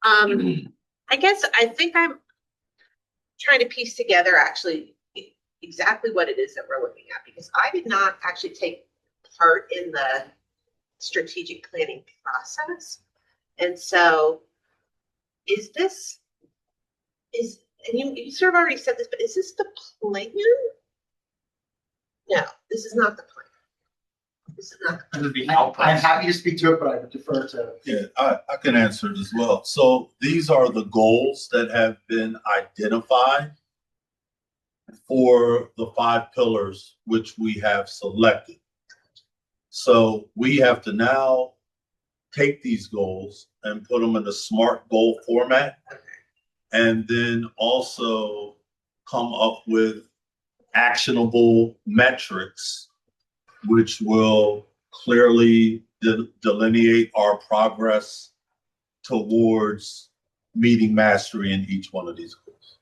I guess I think I'm trying to piece together actually exactly what it is that we're looking at, because I did not actually take part in the strategic planning process. And so and you sort of already said this, but is this the plan? No, this is not the plan. This is not the plan. I'm happy to speak to it, but I would defer to. Yeah, I can answer it as well. So these are the goals that have been identified for the 5 pillars which we have selected. So we have to now take these goals and put them in a SMART goal format, and then also come up with actionable metrics which will clearly delineate our progress towards meeting mastery in each one of these goals.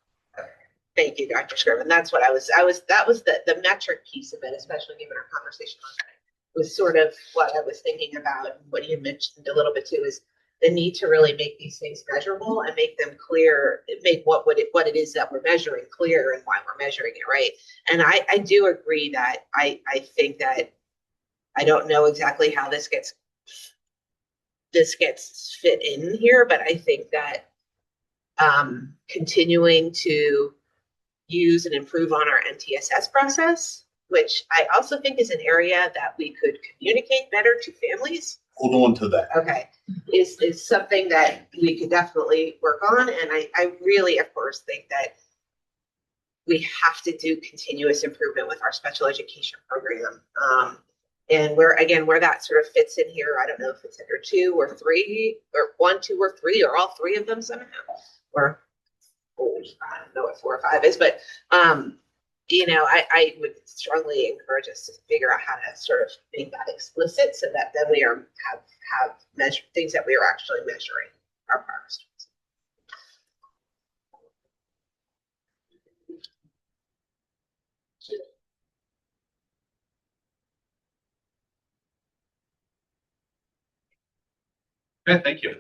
Thank you, Dr. Scriven. That's what that was the metric piece of it, especially given our conversation on that, was sort of what I was thinking about. What you mentioned a little bit too is the need to really make these things measurable and make them clear, make what it is that we're measuring clear and why we're measuring it, right? And I do agree that I think that I don't know exactly how this gets fit in here, but I think that continuing to use and improve on our MTSS process, which I also think is an area that we could communicate better to families. Hold on to that. Okay, is something that we could definitely work on. And I really, of course, think that we have to do continuous improvement with our special education program. And where that sort of fits in here, I don't know if it's under 2 or 3 or 1, 2 or 3 or all 3 of them somehow, or I don't know what 4 or 5 is, but I would strongly encourage us to figure out how to sort of make that explicit so that then we have measured things that we are actually measuring our progress. Okay, thank you.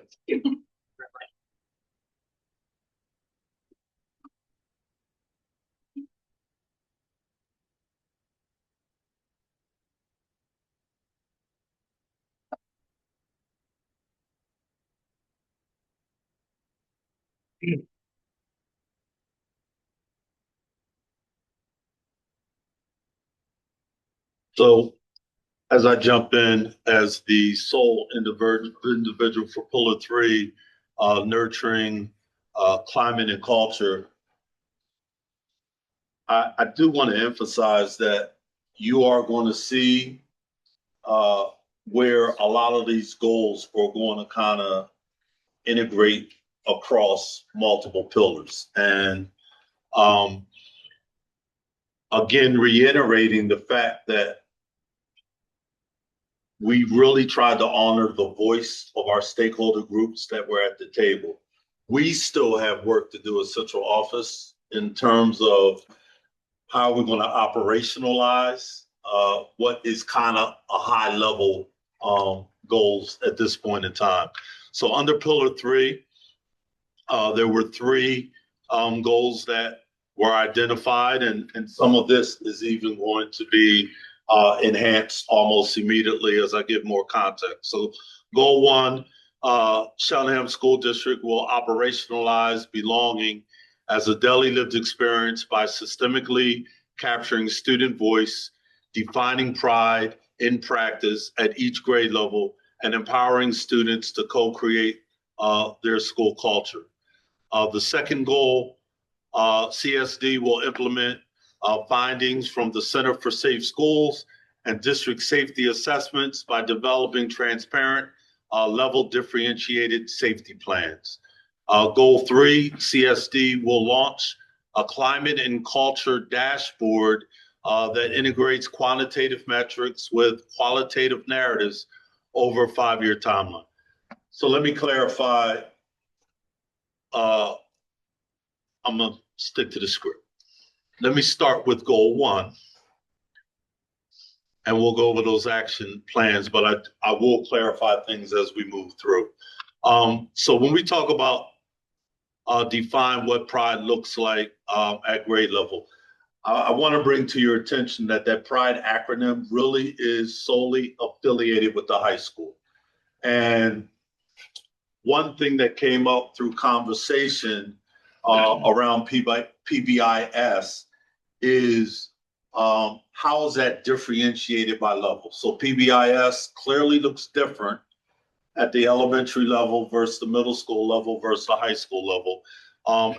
So as I jump in as the sole individual for Pillar 3, nurturing climate and culture, I do want to emphasize that you are going to see where a lot of these goals are going to kind of integrate across multiple pillars. And again, reiterating the fact that we really tried to honor the voice of our stakeholder groups that were at the table. We still have work to do as central office in terms of how we're going to operationalize what is kind of a high level goals at this point in time. So under Pillar 3, there were 3 goals that were identified, and some of this is even going to be enhanced almost immediately as I give more context. So goal 1, Cheltenham School District will operationalize belonging as a daily lived experience by systemically capturing student voice, defining pride in practice at each grade level, and empowering students to co-create their school culture. The second goal, CSD will implement findings from the Center for Safe Schools and district safety assessments by developing transparent, level differentiated safety plans. Goal 3, CSD will launch a climate and culture dashboard that integrates quantitative metrics with qualitative narratives over a 5-year timeline. So let me clarify. I'm going to stick to the script. Let me start with goal 1. and we'll go over those action plans, but I will clarify things as we move through. So when we talk about define what pride looks like at grade level, I want to bring to your attention that PRIDE acronym really is solely affiliated with the high school. And one thing that came up through conversation around PBIS is how is that differentiated by level? So PBIS clearly looks different at the elementary level versus the middle school level versus the high school level.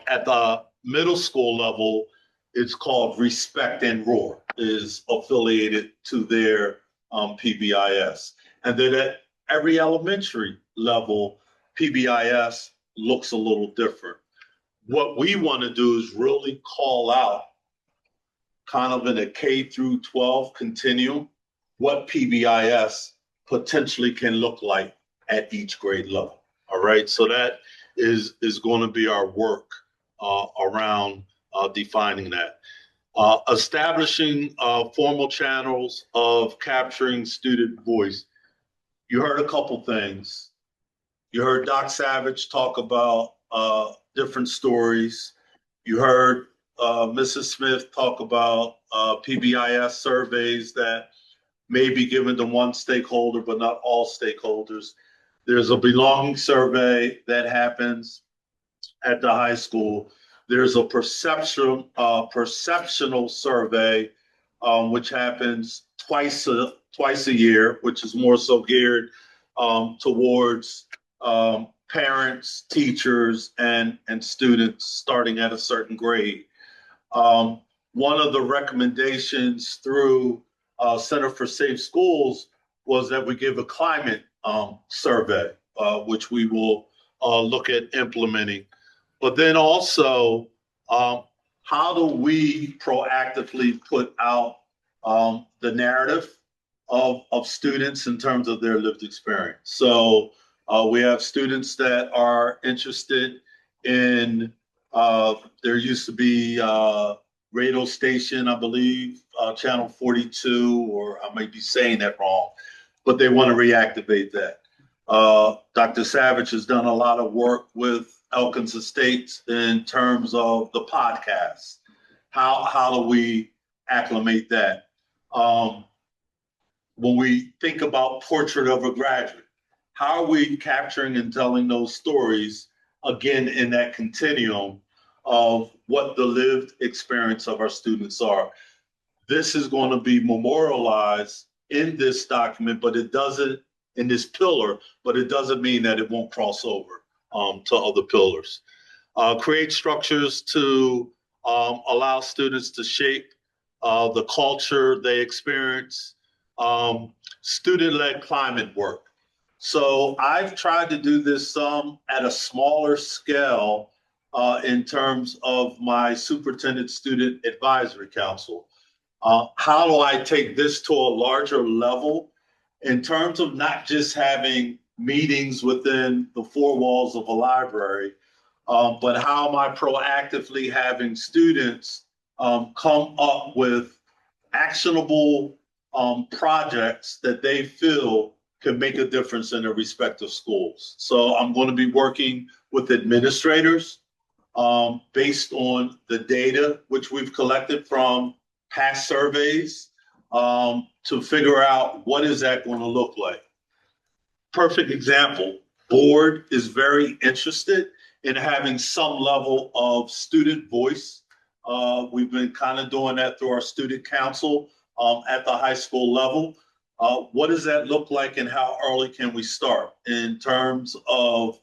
At the middle school level, it's called Respect and Roar, is affiliated to their PBIS. And then at every elementary level, PBIS looks a little different. What we want to do is really call out, kind of in a K through 12 continuum, what PBIS potentially can look like at each grade level. All right, so that is going to be our work around defining that. Establishing formal channels of capturing student voice. You heard a couple things. You heard Doc Savage talk about different stories. You heard Mrs. Smith talk about PBIS surveys that may be given to one stakeholder, but not all stakeholders. There's a belonging survey that happens at the high school. There's a perceptional survey, which happens twice a year, which is more so geared towards parents, teachers, and students starting at a certain grade. One of the recommendations through Center for Safe Schools was that we give a climate survey, which we will look at implementing. But then also, how do we proactively put out the narrative of students in terms of their lived experience? So we have students that are interested in, there used to be radio station, I believe, channel 42, or I might be saying that wrong, but they want to reactivate that. Dr. Savage has done a lot of work with Elkins Estates in terms of the podcast. How do we acclimate that? When we think about Portrait of a Graduate, how are we capturing and telling those stories, again, in that continuum of what the lived experience of our students are? This is going to be memorialized in this document, but it doesn't, in this pillar, but it doesn't mean that it won't cross over to other pillars. Create structures to allow students to shape the culture they experience. Student-led climate work. So I've tried to do this some at a smaller scale in terms of my Superintendent Student Advisory Council. How do I take this to a larger level in terms of not just having meetings within the four walls of a library, but how am I proactively having students come up with actionable projects that they feel can make a difference in their respective schools? So I'm going to be working with administrators based on the data which we've collected from past surveys to figure out what is that going to look like. Perfect example, board is very interested in having some level of student voice. We've been kind of doing that through our student council at the high school level. What does that look like and how early can we start in terms of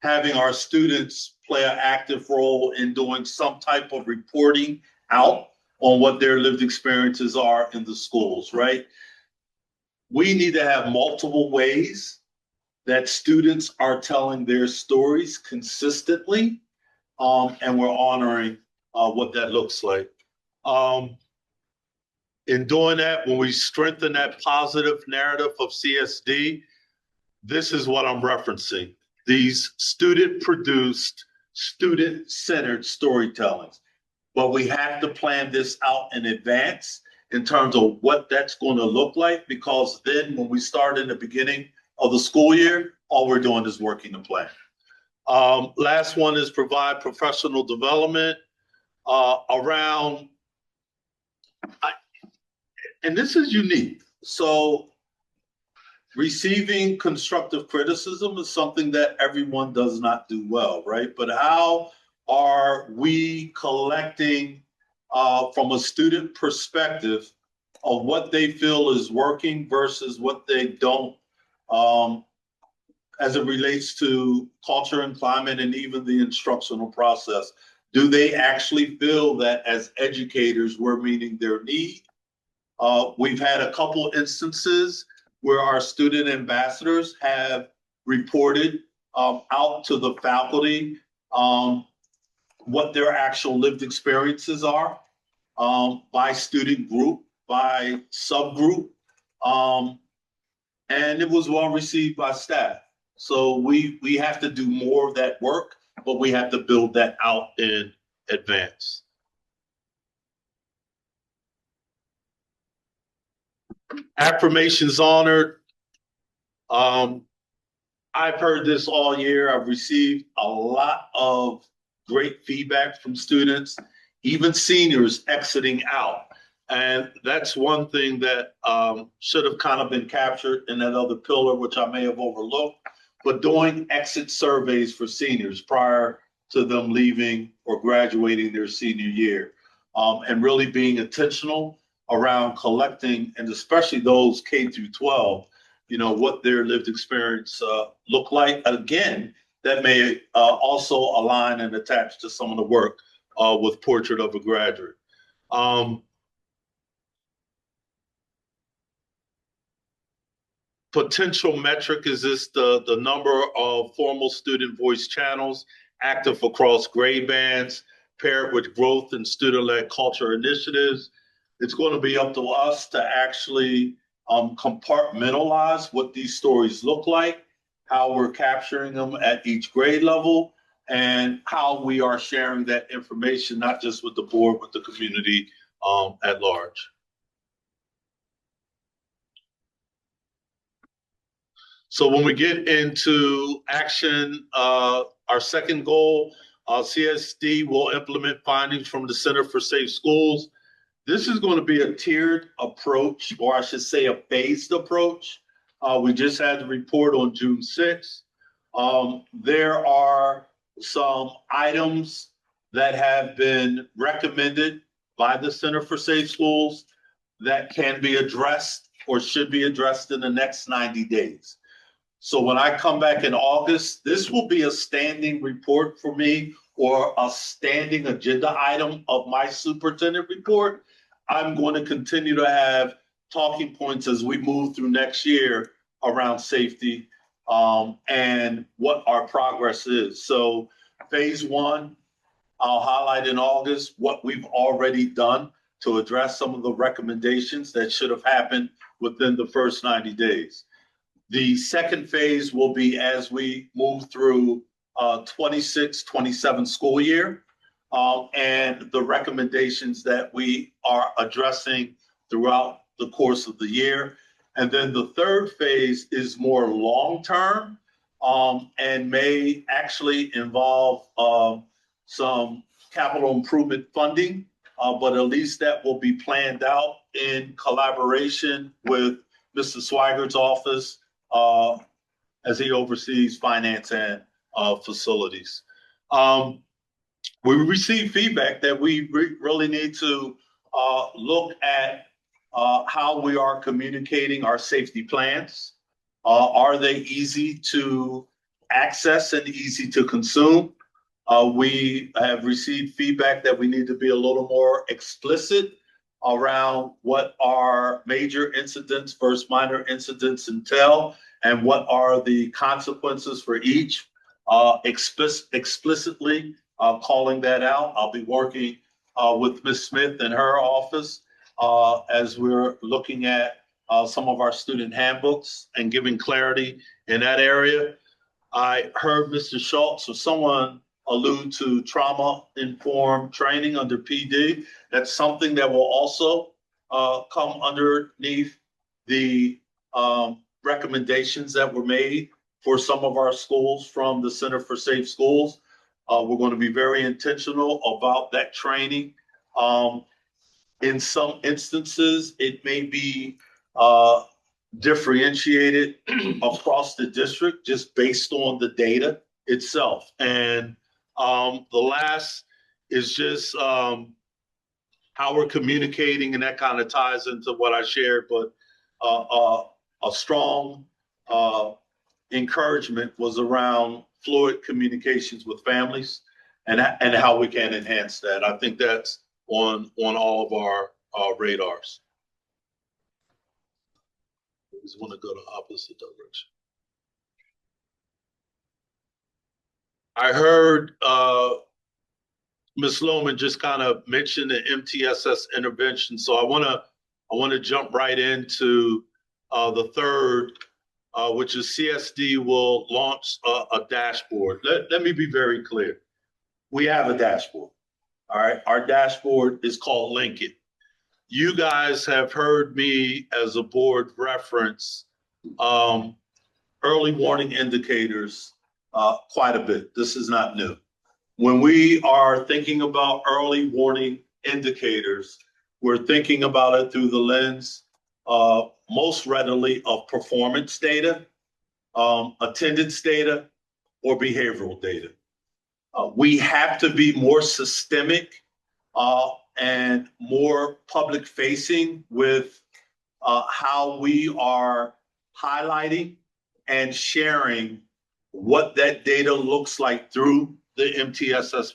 having our students play an active role in doing some type of reporting out on what their lived experiences are in the schools, right? We need to have multiple ways that students are telling their stories consistently, and we're honoring what that looks like. In doing that, when we strengthen that positive narrative of CSD, this is what I'm referencing. These student-produced, student-centered storytellings. But we have to plan this out in advance, in terms of what that's going to look like, because then when we start in the beginning of the school year, all we're doing is working the plan. Last one is provide professional development around, and this is unique. So receiving constructive criticism is something that everyone does not do well, right? But how are we collecting from a student perspective of what they feel is working versus what they don't, as it relates to culture and climate and even the instructional process? Do they actually feel that as educators, we're meeting their need? We've had a couple instances where our student ambassadors have reported out to the faculty what their actual lived experiences are by student group, by subgroup, and it was well received by staff. So we have to do more of that work, but we have to build that out in advance. Affirmations honored. I've heard this all year. I've received a lot of great feedback from students, even seniors exiting out. And that's one thing that should have kind of been captured in that other pillar, which I may have overlooked. But doing exit surveys for seniors prior to them leaving or graduating their senior year, and really being intentional around collecting, and especially those K through 12, what their lived experience look like. Again, that may also align and attach to some of the work with Portrait of a Graduate. Potential metric is this the number of formal student voice channels active across grade bands, paired with growth in student-led culture initiatives. It's going to be up to us to actually compartmentalize what these stories look like, how we're capturing them at each grade level, and how we are sharing that information, not just with the board, but the community at large. So when we get into action, our second goal, CSD will implement findings from the Center for Safe Schools. This is going to be a tiered approach, or I should say a phased approach. We just had the report on June 6th. There are some items that have been recommended by the Center for Safe Schools that can be addressed or should be addressed in the next 90 days. So when I come back in August, this will be a standing report for me, or a standing agenda item of my superintendent report. I'm going to continue to have talking points as we move through next year around safety and what our progress is. So phase one, I'll highlight in August what we've already done to address some of the recommendations that should have happened within the first 90 days. The second phase will be as we move through 26-27 school year and the recommendations that we are addressing throughout the course of the year. And then the third phase is more long-term and may actually involve some capital improvement funding, but at least that will be planned out in collaboration with Mr. Swigert's office as he oversees finance and facilities. We received feedback that we really need to look at how we are communicating our safety plans. Are they easy to access and easy to consume? We have received feedback that we need to be a little more explicit around what our major incidents versus minor incidents entail and what are the consequences for each, explicitly calling that out. I'll be working with Ms. Smith in her office as we're looking at some of our student handbooks and giving clarity in that area. I heard Mr. Schultz or someone allude to trauma-informed training under PD. That's something that will also come underneath the recommendations that were made for some of our schools from the Center for Safe Schools. We're going to be very intentional about that training. In some instances, it may be differentiated across the district just based on the data itself. And the last is just how we're communicating, and that kind of ties into what I shared, but a strong encouragement was around fluid communications with families and how we can enhance that. I think that's on all of our radars. We just want to go the opposite direction. I heard Ms. Lohman just kind of mention the MTSS intervention. So I want to jump right into the third, which is CSD will launch a dashboard. Let me be very clear. We have a dashboard. All right. Our dashboard is called Link It. You guys have heard me as a board reference early warning indicators quite a bit. This is not new. When we are thinking about early warning indicators, we're thinking about it through the lens most readily of performance data, attendance data, or behavioral data. We have to be more systemic and more public facing with how we are highlighting and sharing what that data looks like through the MTSS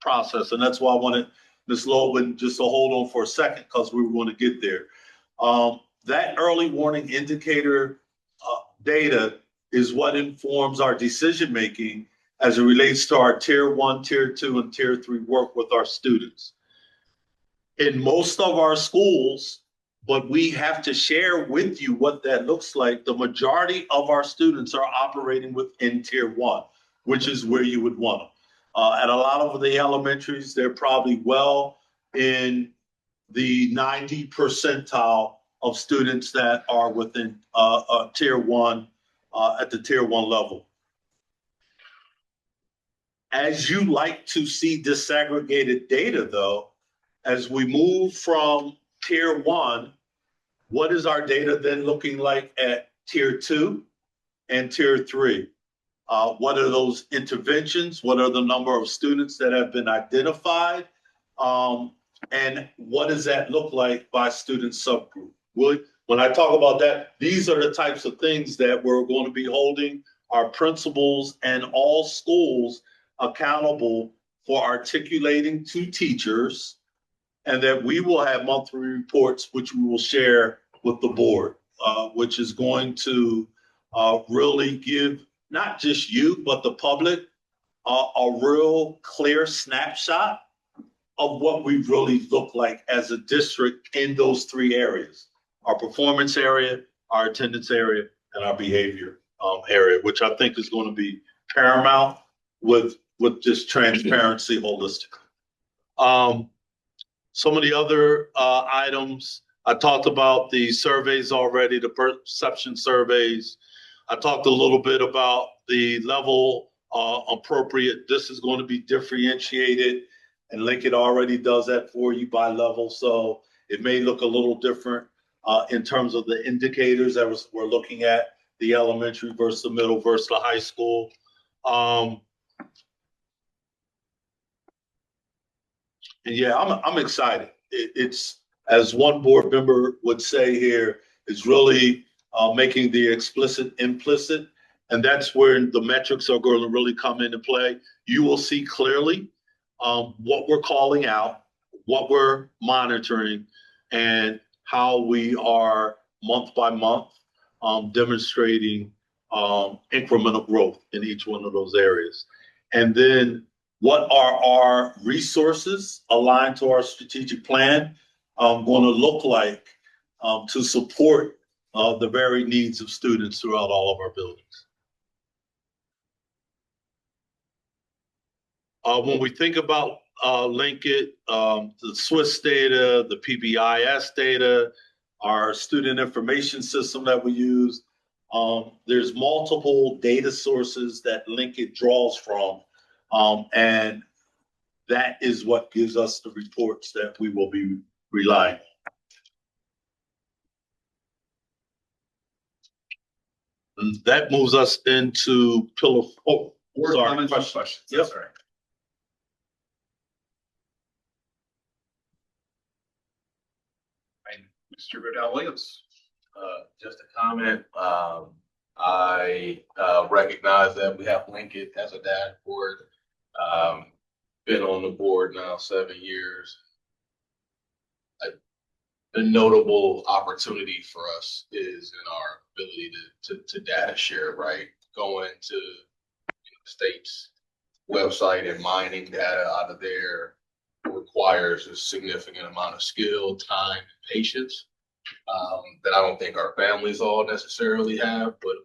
process. And that's why I wanted Ms. Logan just to hold on for a second, because we were going to get there. That early warning indicator data is what informs our decision making as it relates to our tier 1, tier 2, and tier 3 work with our students. In most of our schools, but we have to share with you what that looks like. The majority of our students are operating within tier 1, which is where you would want them. At a lot of the elementaries, they're probably well in the 90 percentile of students that are within tier 1 at the tier 1 level. As you like to see disaggregated data, though, as we move from tier 1, what is our data then looking like at tier 2 and tier 3? What are those interventions? What are the number of students that have been identified? And what does that look like by student subgroup? When I talk about that, these are the types of things that we're going to be holding our principals and all schools accountable for articulating to teachers, and that we will have monthly reports, which we will share with the board, which is going to really give not just you, but the public a real clear snapshot of what we really look like as a district in those 3 areas: our performance area, our attendance area, and our behavior area, which I think is going to be paramount with just transparency holistically. Some of the other items, I talked about the surveys already, the perception surveys. I talked a little bit about the level appropriate. This is going to be differentiated, and Lincoln already does that for you by level. So it may look a little different in terms of the indicators that we're looking at, the elementary versus the middle versus the high school. And yeah, I'm excited. It's, as one board member would say here, it's really making the explicit implicit. And that's where the metrics are going to really come into play. You will see clearly what we're calling out, what we're monitoring, and how we are month by month demonstrating incremental growth in each one of those areas. And then what are our resources aligned to our strategic plan going to look like to support the varied needs of students throughout all of our buildings? When we think about link it, the Swiss data, the PBIS data, our student information system that we use. There's multiple data sources that link it draws from. And that is what gives us the reports that we will be relying on. And that moves us into pillar four. Board Sorry, comments or question. questions? Yep. That's all right. Right, Mr. Riddell Williams. Just a comment. I recognize that we have Linkit as a dashboard. Been on the board now 7 years. The notable opportunity for us is in our ability to data share, right? Going to the state's website and mining data out of there requires a significant amount of skill, time, and patience that I don't think our families all necessarily have, but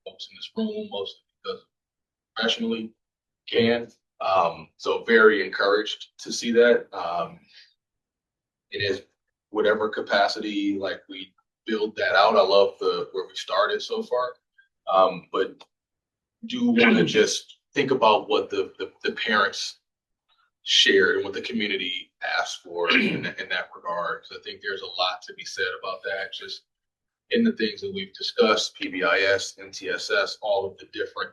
folks in this room, mostly because professionally can. So very encouraged to see that. It is whatever capacity, like we build that out. I love where we started so far. But do want to just think about what the parents shared and what the community asked for in that regard. So I think there's a lot to be said about that, just in the things that we've discussed, PBIS, MTSS, all of the different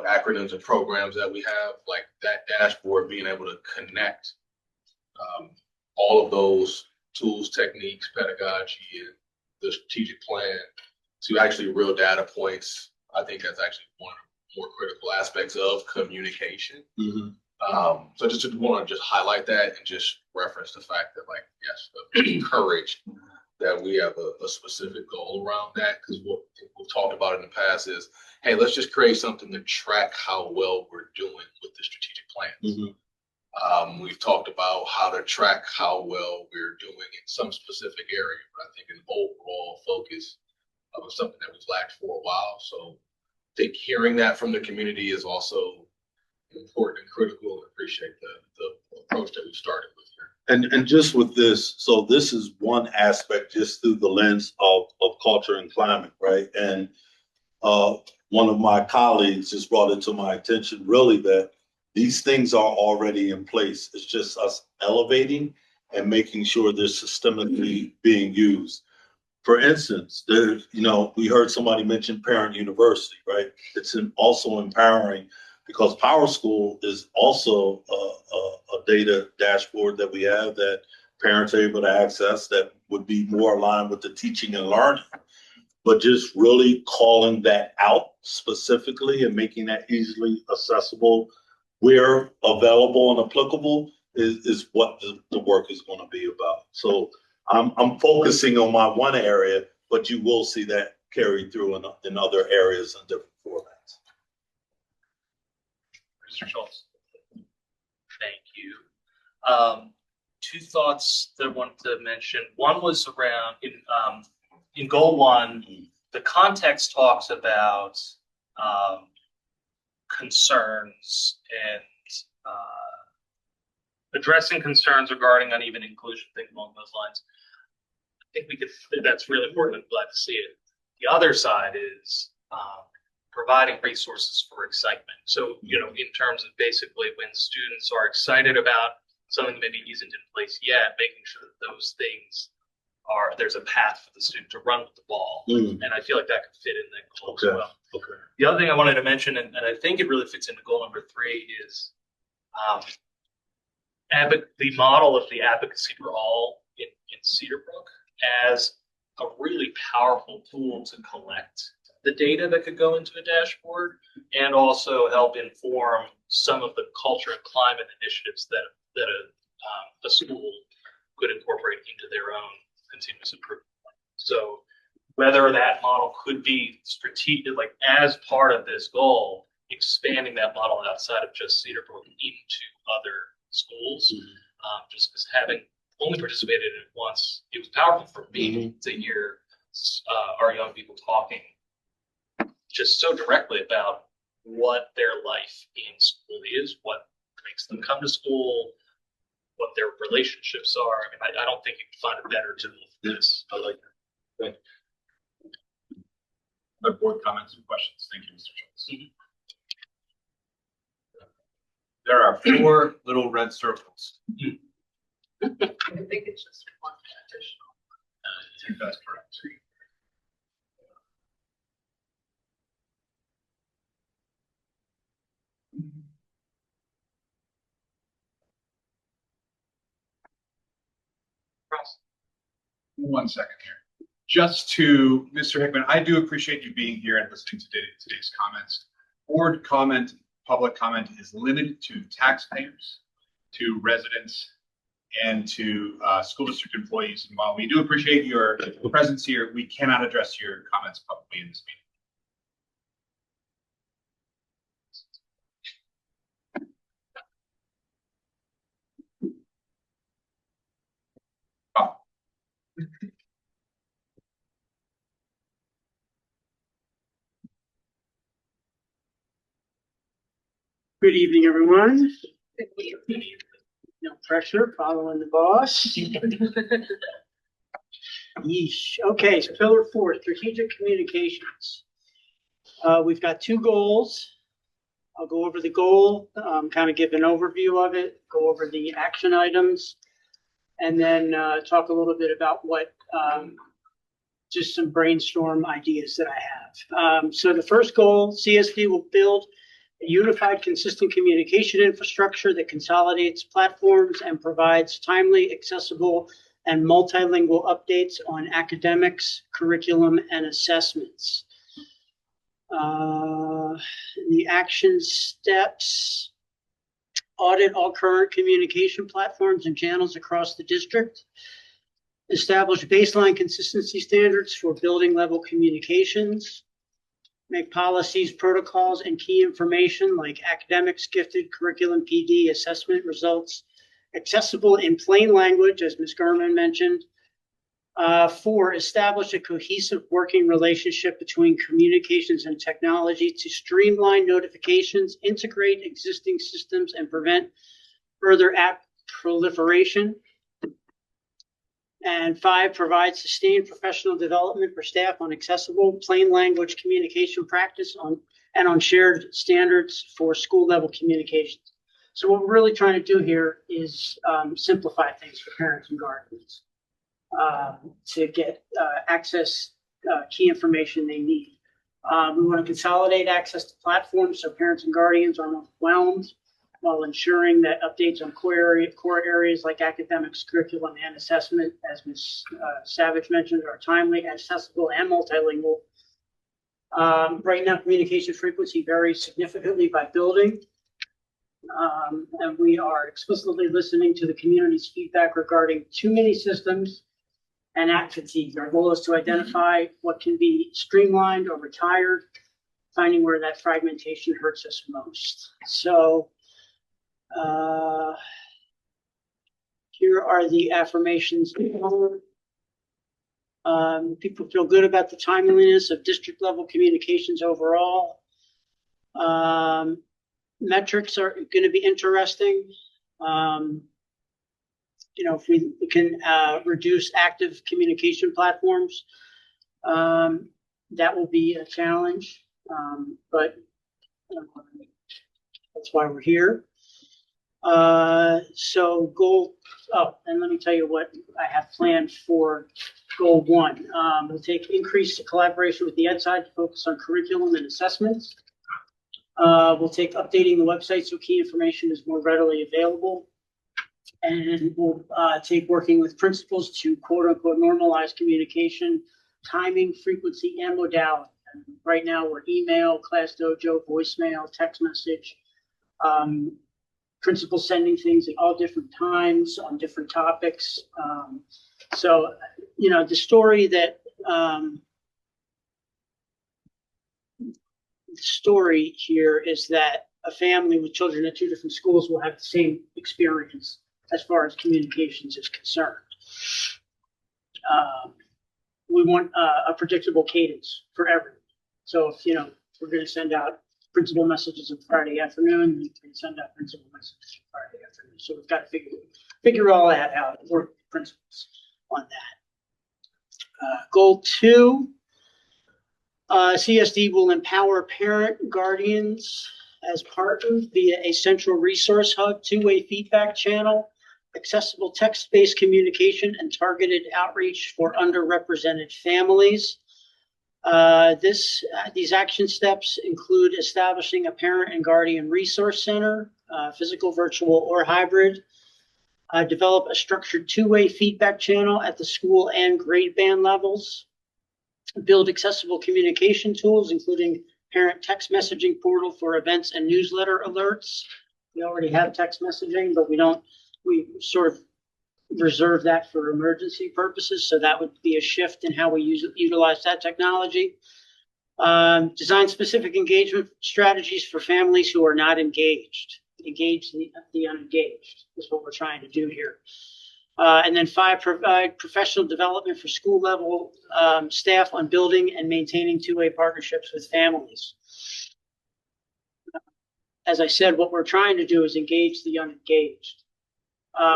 acronyms and programs that we have, like that dashboard, being able to connect all of those tools, techniques, pedagogy, and the strategic plan to actually real data points. I think that's actually one of the more critical aspects of communication. So just want to just highlight that and just reference the fact that, like, yes, encouraged that we have a specific goal around that, because what we've talked about in the past is, hey, let's just create something to track how well we're doing with the strategic plans. We've talked about how to track how well we're doing in some specific area, but I think an overall focus of something that we've lacked for a while. So I think hearing that from the community is also important and critical, and appreciate the approach that we started with here. And just with this, so this is one aspect just through the lens of culture and climate, right? And one of my colleagues just brought it to my attention, really, that these things are already in place. It's just us elevating and making sure they're systemically being used. For instance, there's, we heard somebody mention Parent University, right? It's also empowering, because Power School is also a data dashboard that we have that parents are able to access that would be more aligned with the teaching and learning. But just really calling that out specifically and making that easily accessible where available and applicable is what the work is going to be about. So I'm focusing on my one area, but you will see that carry through in other areas and different formats. Mr. Schultz. Thank you. Two thoughts that I wanted to mention. One was around in goal one, the context talks about concerns and addressing concerns regarding uneven inclusion, things along those lines. I think that's really important. I'm glad to see it. The other side is providing resources for excitement. So, in terms of basically when students are excited about something that maybe isn't in place yet, making sure that those things there's a path for the student to run with the ball. And I feel like that could fit in that goal as well. The other thing I wanted to mention, and I think it really fits into goal number 3, is the model of the advocacy for all in Cedarbrook as a really powerful tool to collect the data that could go into a dashboard and also help inform some of the culture and climate initiatives that a school could incorporate into their own continuous improvement. So whether that model could be strategic, like as part of this goal, expanding that model outside of just Cedarbrook into other schools, just because having only participated in it once, it was powerful for me to hear our young people talking just so directly about what their life in school is, what makes them come to school, what their relationships are. I mean, I don't think you can find a better tool for this. I like that. Other board comments and questions? Thank you, Mr. Schultz. There are 4 little red circles. I think it's just one additional. I think that's correct. One second here. Just to Mr. Hickman, I do appreciate you being here and listening to today's comments. Board comment, public comment is limited to taxpayers, to residents, and to school district employees. And while we do appreciate your presence here, we cannot address your comments publicly in this meeting. Good evening, everyone. No pressure, following the boss. Yeesh. Okay, so pillar 4, strategic communications. We've got 2 goals. I'll go over the goal, kind of give an overview of it, go over the action items, and then talk a little bit about what, just some brainstorm ideas that I have. So the first goal, CSD will build a unified, consistent communication infrastructure that consolidates platforms and provides timely, accessible, and multilingual updates on academics, curriculum, and assessments. The action steps: audit all current communication platforms and channels across the district, establish baseline consistency standards for building level communications, make policies, protocols, and key information like academics, gifted, curriculum, PD, assessment results accessible in plain language, as Ms. Garman mentioned. 4, establish a cohesive working relationship between communications and technology to streamline notifications, integrate existing systems, and prevent further app proliferation. And 5, provide sustained professional development for staff on accessible, plain language communication practice and on shared standards for school level communications. So what we're really trying to do here is simplify things for parents and guardians to get access key information they need. We want to consolidate access to platforms so parents and guardians aren't overwhelmed, while ensuring that updates on core areas like academics, curriculum, and assessment, as Ms. Savage mentioned, are timely, accessible, and multilingual. Right now, communication frequency varies significantly by building, and we are explicitly listening to the community's feedback regarding too many systems and app fatigue. Our goal is to identify what can be streamlined or retired, finding where that fragmentation hurts us most. So, here are the affirmations. People feel good about the timeliness of district level communications overall. Metrics are going to be interesting. If we can reduce active communication platforms, that will be a challenge, but that's why we're here. So goal, and let me tell you what I have planned for goal 1. We'll take increased collaboration with the ed side to focus on curriculum and assessments. We'll take updating the website so key information is more readily available. And we'll take working with principals to quote unquote normalize communication, timing, frequency, and modality. And right now we're email, class dojo, voicemail, text message, principals sending things at all different times on different topics. So, the story that the story here is that a family with children at 2 different schools will have the same experience as far as communications is concerned. We want a predictable cadence for everyone. So if, we're going to send out principal messages on Friday afternoon, and you can send out principal messages on Friday afternoon. So we've got to figure all that out and work with principals on that. Goal 2, CSD will empower parent guardians as partners via a central resource hub, two-way feedback channel, accessible text-based communication, and targeted outreach for underrepresented families. These action steps include establishing a parent and guardian resource center, physical, virtual, or hybrid. Develop a structured two-way feedback channel at the school and grade band levels. Build accessible communication tools, including parent text messaging portal for events and newsletter alerts. We already have text messaging, but we sort of reserve that for emergency purposes. So that would be a shift in how we utilize that technology. Design specific engagement strategies for families who are not engaged. Engage the unengaged is what we're trying to do here. And then 5, provide professional development for school level staff on building and maintaining two-way partnerships with families. As I said, what we're trying to do is engage the unengaged.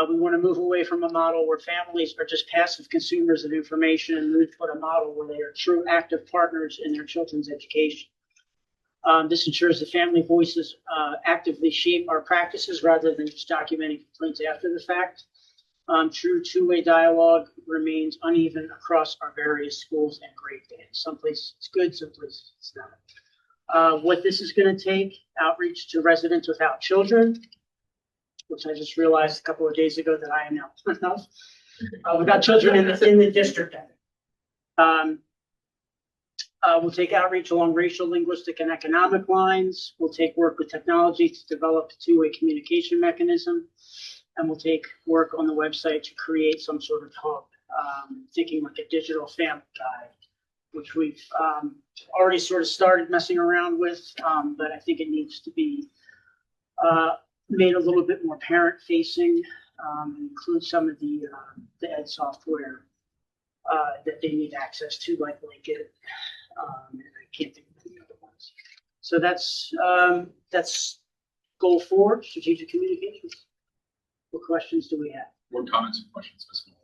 We want to move away from a model where families are just passive consumers of information and move toward a model where they are true active partners in their children's education. This ensures the family voices actively shape our practices rather than just documenting complaints after the fact. True two-way dialogue remains uneven across our various schools and grade bands. Some places it's good, some places it's not. What this is going to take, outreach to residents without children, which I just realized a couple of days ago that I am now enough. Without children in the district. We'll take outreach along racial, linguistic, and economic lines. We'll take work with technology to develop a two-way communication mechanism. And we'll take work on the website to create some sort of hub, thinking like a digital family guide, which we've already sort of started messing around with, but I think it needs to be made a little bit more parent-facing, include some of the ed software that they need access to, like Linkit. And I can't think of any other ones. So that's goal 4, strategic communications. What questions do we have? What comments and questions, Ms. Moore?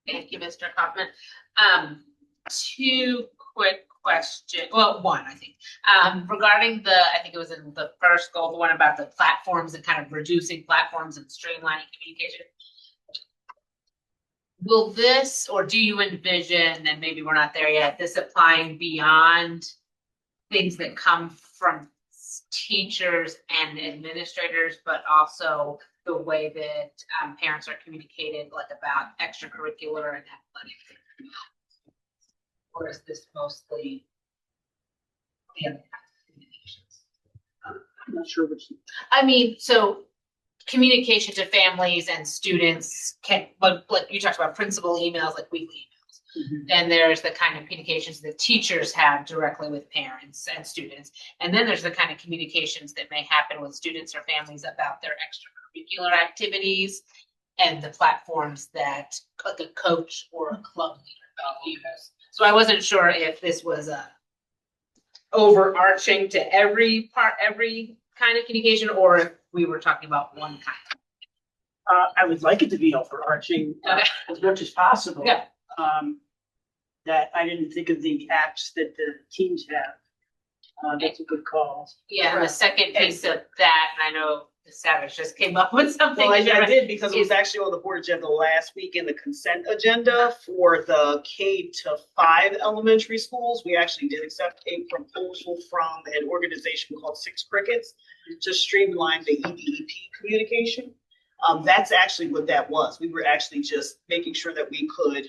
Thank you, Mr. Kaufman. 2 quick questions. Well, 1, I think. Regarding I think it was in the first goal, the one about the platforms and kind of reducing platforms and streamlining communication. Will this, or do you envision, and maybe we're not there yet, this applying beyond things that come from teachers and administrators, but also the way that parents are communicated, like about extracurricular and athletic? Or is this mostly the other kinds of communications? I'm not sure which. I mean, so communication to families and students can, like you talked about principal emails, like weekly emails. Mm-hmm. Then there's the kind of communications that teachers have directly with parents and students. And then there's the kind of communications that may happen with students or families about their extracurricular activities and the platforms that like a coach or a club leader use. So I wasn't sure if this was a overarching to every kind of communication, or if we were talking about one kind. I would like it to be overarching as much as possible. Yeah. That I didn't think of the apps that the teams have. That's a good call. Yeah, and the second piece of that, and I know Savage just came up with something. Well, I did because it was actually on the board agenda last week in the consent agenda for the K-5 elementary schools. We actually did accept a proposal from an organization called 6 Crickets to streamline the EDEP communication. That's actually what that was. We were actually just making sure that we could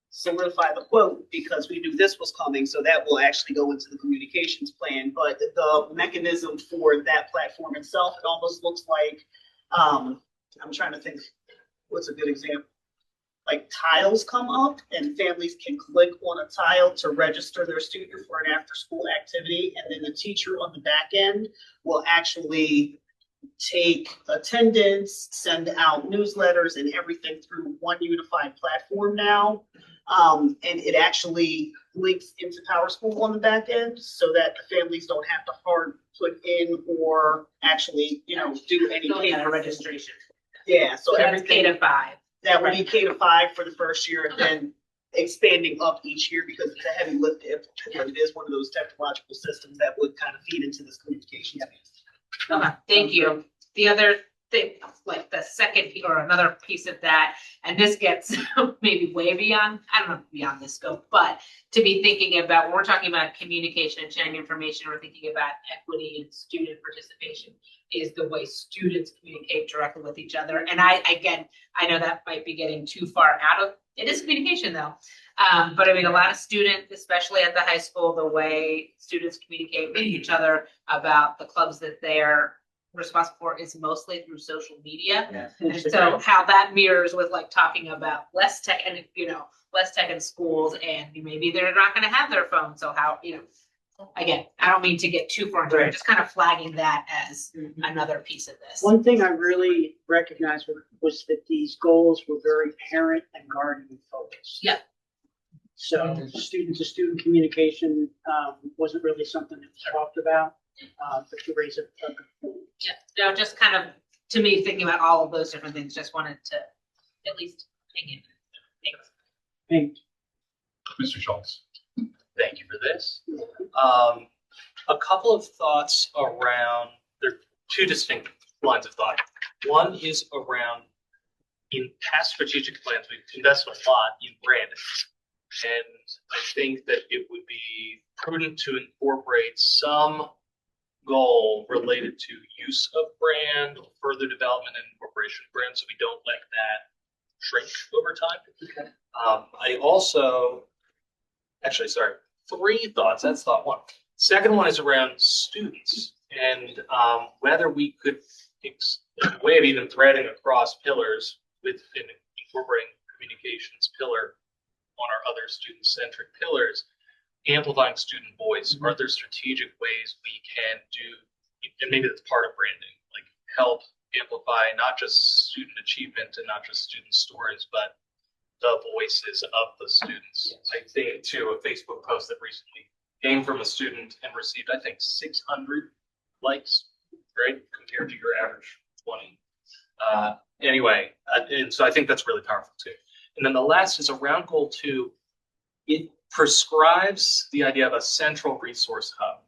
solidify the quote because we knew this was coming, so that will actually go into the communications plan. But the mechanism for that platform itself, it almost looks like, I'm trying to think, what's a good example? Like tiles come up and families can click on a tile to register their student for an after-school activity, and then the teacher on the back end will actually take attendance, send out newsletters and everything through one unified platform now. And it actually links into Power School on the back end so that the families don't have to hard put in or actually, do any Filling out a paper. registration. Yeah, so So that's everything. K-5. That would be K-5 for the first year and then expanding up each year because it's a heavy lift. It is one of those technological systems that would kind of feed into this communication space. Okay, thank you. The other thing, like the second or another piece of that, and this gets maybe way beyond, I don't know, beyond this scope, but to be thinking about, when we're talking about communication and sharing information, we're thinking about equity and student participation is the way students communicate directly with each other. And I know that might be getting too far out of, it is communication though. But I mean, a lot of students, especially at the high school, the way students communicate with each other about the clubs that they're responsible for is mostly through social media. And so how that mirrors with like talking about less tech and, less tech in schools, and maybe they're not going to have their phone. So how, again, I don't mean to get too far into it, just kind of flagging that as another piece of this. One thing I really recognized was that these goals were very parent and guardian focused. Yeah. So student-to-student communication wasn't really something that was talked about, but you raise a good point. Yeah, just kind of, to me, thinking about all of those different things, just wanted to at least hang in. Thanks. Mr. Schultz. Thank you for this. A couple of thoughts around, there are two distinct lines of thought. One is around, in past strategic plans, we've invested a lot in branding. And I think that it would be prudent to incorporate some goal related to use of brand, or further development and incorporation of brand, so we don't let that shrink over time. Okay. I also, actually, sorry, three thoughts. That's thought one. Second one is around students and whether we could, a way of even threading across pillars within incorporating communications pillar on our other student-centric pillars, amplifying student voice. Are there strategic ways we can do, and maybe that's part of branding, like help amplify not just student achievement and not just student stories, but the voices of the students. Yes. I think to a Facebook post that recently came from a student and received, I think, 600 likes, right? Compared to your average 20. Anyway, and so I think that's really powerful too. And then the last is around goal 2. It prescribes the idea of a central resource hub,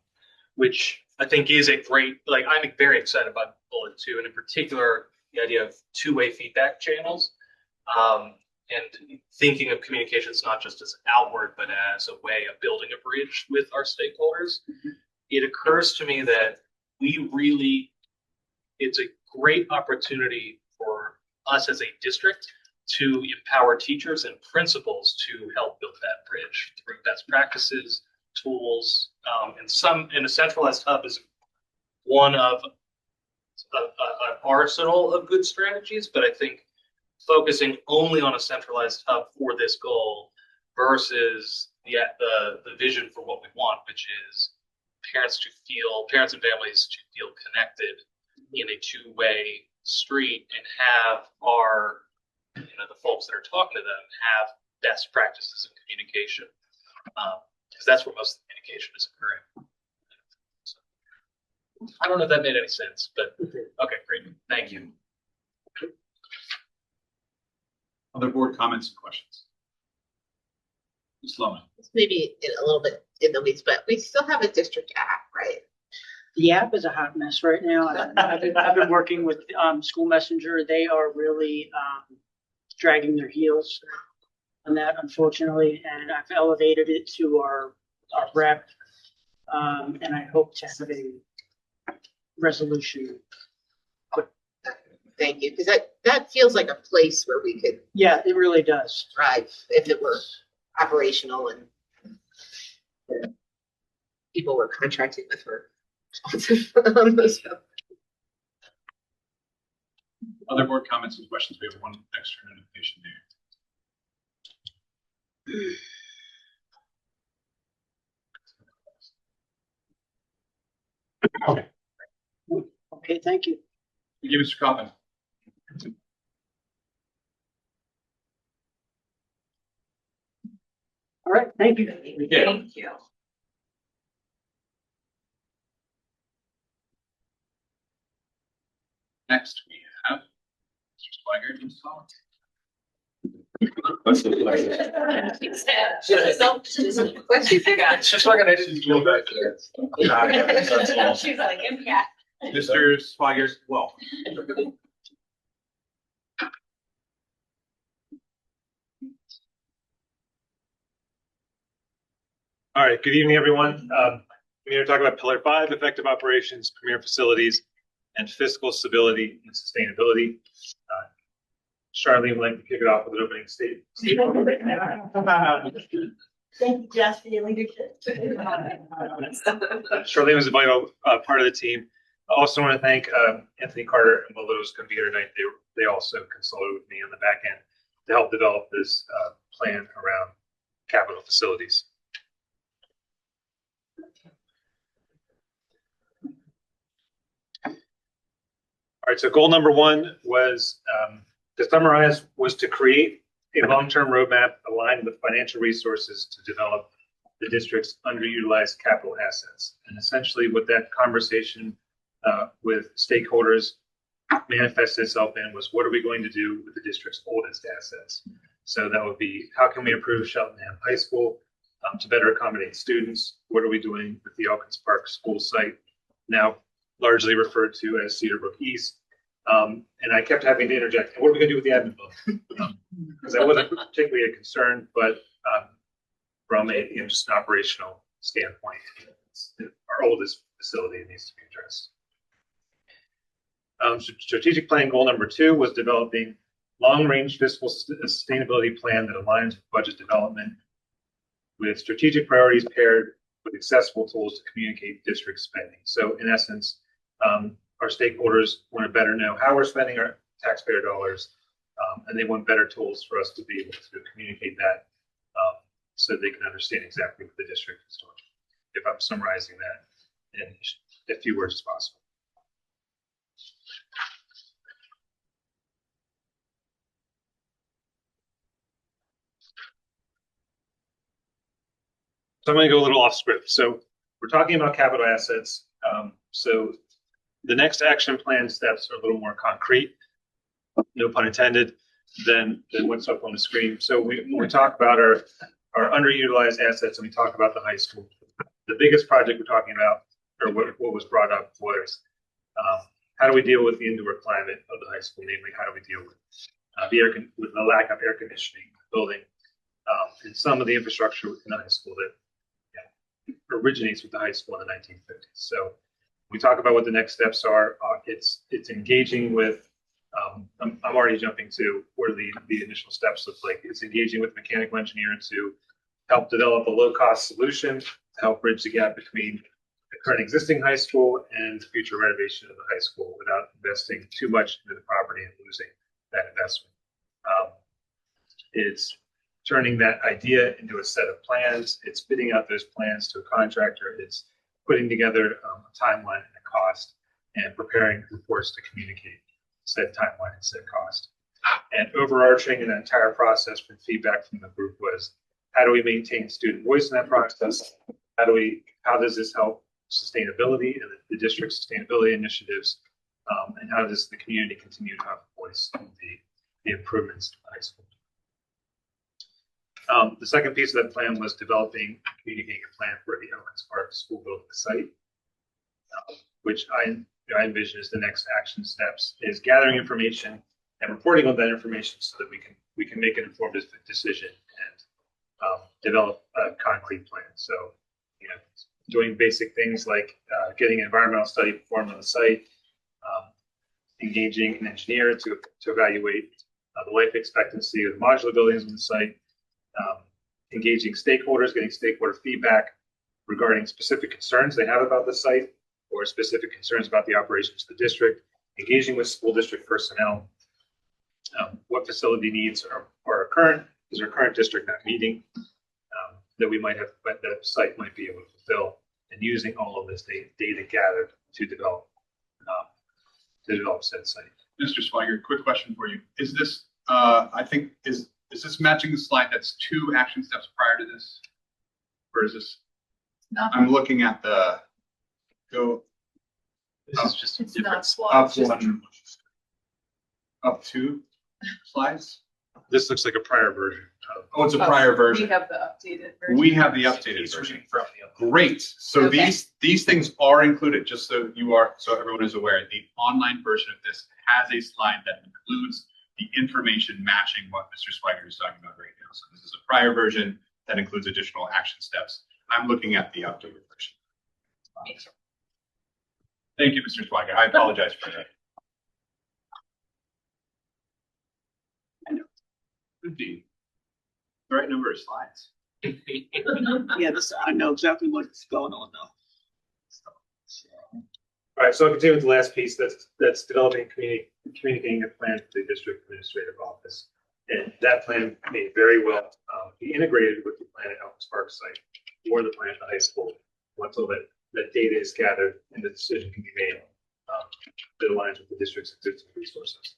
which I think is a great, like, I'm very excited about bullet 2, and in particular, the idea of two-way feedback channels. And thinking of communications not just as outward, but as a way of building a bridge with our stakeholders. It occurs to me that it's a great opportunity for us as a district to empower teachers and principals to help build that bridge through best practices, tools, and a centralized hub is one of an arsenal of good strategies, but I think focusing only on a centralized hub for this goal versus the vision for what we want, which is parents and families to feel connected in a two-way street and have the folks that are talking to them have best practices in communication, because that's where most of the communication is occurring. So, I don't know if that made any sense, but okay, great. Thank you. Other board comments and questions? Ms. Sloman. Maybe a little bit in the weeds, but we still have a district app, right? The app is a hot mess right now. I've been working with School Messenger. They are really dragging their heels on that, unfortunately, and I've elevated it to our rep, and I hope to have a resolution. Thank you, because that feels like a place where we could. Yeah, it really does. Thrive if it were operational and people were contracted with for Other board comments and questions? We have one extra notification there. Okay. Okay, thank you. Thank you, Mr. Coffin. All right, thank you. Thank you. Next, we have Mr. Swigert and Solomon. It's just like an She's like, yeah. Mr. Swigert, welcome. All right, good evening, everyone. I'm here to talk about Pillar 5, effective operations, premier facilities, and fiscal stability and sustainability. Charlene would like to kick it off with an opening statement. Thank you, Josh, for your leadership. Charlene was a vital part of the team. I also want to thank Anthony Carter and Will Lewis couldn't be here tonight. They also consulted with me on the back end to help develop this plan around capital facilities. All right, so goal number one was, to summarize, was to create a long-term roadmap aligned with financial resources to develop the district's underutilized capital assets. And essentially what that conversation with stakeholders manifested itself in was, what are we going to do with the district's oldest assets? So that would be, how can we improve Cheltenham High School to better accommodate students? What are we doing with the Elkins Park school site, now largely referred to as Cedar Brook East? And I kept having to interject, what are we going to do with the admin building? Because that wasn't particularly a concern, but from a just an operational standpoint, it's our oldest facility needs to be addressed. Strategic plan goal number 2 was developing long-range fiscal sustainability plan that aligns with budget development with strategic priorities paired with accessible tools to communicate district spending. So in essence, our stakeholders want to better know how we're spending our taxpayer dollars, and they want better tools for us to be able to communicate that so they can understand exactly what the district is doing, if I'm summarizing that in as few words as possible. So I'm going to go a little off script. So we're talking about capital assets. So the next action plan steps are a little more concrete, no pun intended, than what's up on the screen. So when we talk about our underutilized assets and we talk about the high school, the biggest project we're talking about, or what was brought up, was how do we deal with the indoor climate of the high school? Namely, how do we deal with with the lack of air conditioning in the building, and some of the infrastructure within the high school that originates with the high school in the 1950s. So we talk about what the next steps are. It's engaging with. I'm already jumping to where the initial steps look like. It's engaging with mechanical engineer to help develop a low-cost solution to help bridge the gap between the current existing high school and future renovation of the high school without investing too much into the property and losing that investment. It's turning that idea into a set of plans. It's bidding out those plans to a contractor. It's putting together a timeline and a cost and preparing reports to communicate said timeline and said cost. And overarching in that entire process from feedback from the group was, how do we maintain student voice in that process? How does this help sustainability and the district's sustainability initiatives? And how does the community continue to have a voice in the improvements in the high school? The second piece of that plan was developing and communicating a plan for the Elkins Park school building site, which I envision as the next action steps, is gathering information and reporting on that information so that we can make an informed decision and develop a concrete plan. So, doing basic things like getting an environmental study performed on the site, engaging an engineer to evaluate the life expectancy of the modular buildings on the site, engaging stakeholders, getting stakeholder feedback regarding specific concerns they have about the site or specific concerns about the operations of the district, engaging with school district personnel, what facility needs are current, is our current district not meeting, that we might have, but the site might be able to fulfill, and using all of this data gathered to develop said site. Mr. Swigert, quick question for you. Is this, I think, is is this matching the slide that's 2 action steps prior to this? Or is this? I'm looking at the go. This is just a It's different not slide. Up 1, up 2 slides. This looks like a prior version of. Oh, it's a prior We version. have the updated version. We have the updated He's version. reading from the other. Great. So Okay. these things are included, just so everyone is aware. The online version of this has a slide that includes the information matching what Mr. Swiger is talking about right now. So this is a prior version that includes additional action steps. I'm looking at the updated version. Thank you, Mr. Swiger. I apologize for that. I know. Could be the right number of slides. Yeah, I know exactly what's going on now. All right, so I'll continue with the last piece. That's developing communicating a plan to the district administrative office. And that plan may very well be integrated with the plan at Elks Park site or the plan at the high school until that data is gathered and the decision can be made that aligns with the district's existing resources.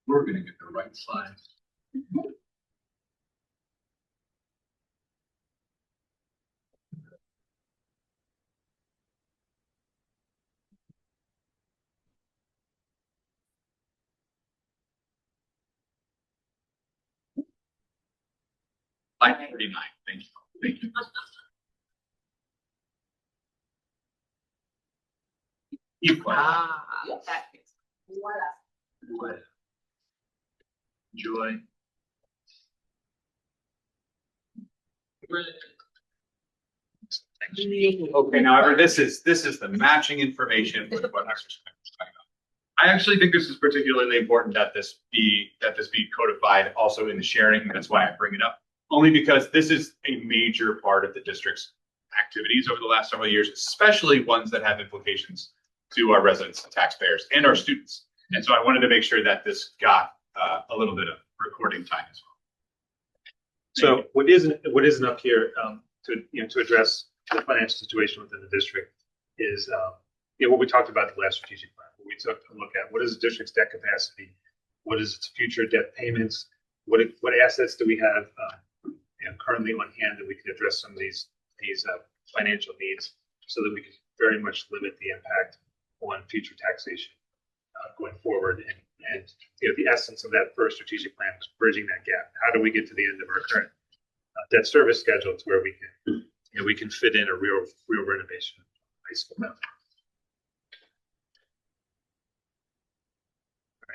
We're going to get the right slides. Slide 39. Thank you. Thank you. Equal. That makes. What? Joy. Okay, now this is the matching information with what Mr. Smith was talking about. I actually think this is particularly important that this be codified also in the sharing. That's why I bring it up. Only because this is a major part of the district's activities over the last several years, especially ones that have implications to our residents and taxpayers and our students. And so I wanted to make sure that this got a little bit of recording time as well. So what isn't up here to address the financial situation within the district is what we talked about the last strategic plan. We took a look at what is the district's debt capacity, what is its future debt payments, what assets do we have currently on hand that we can address some of these financial needs, so that we can very much limit the impact on future taxation going forward. And the essence of that first strategic plan was bridging that gap. How do we get to the end of our current debt service schedule to where we can fit in a real renovation of high school now?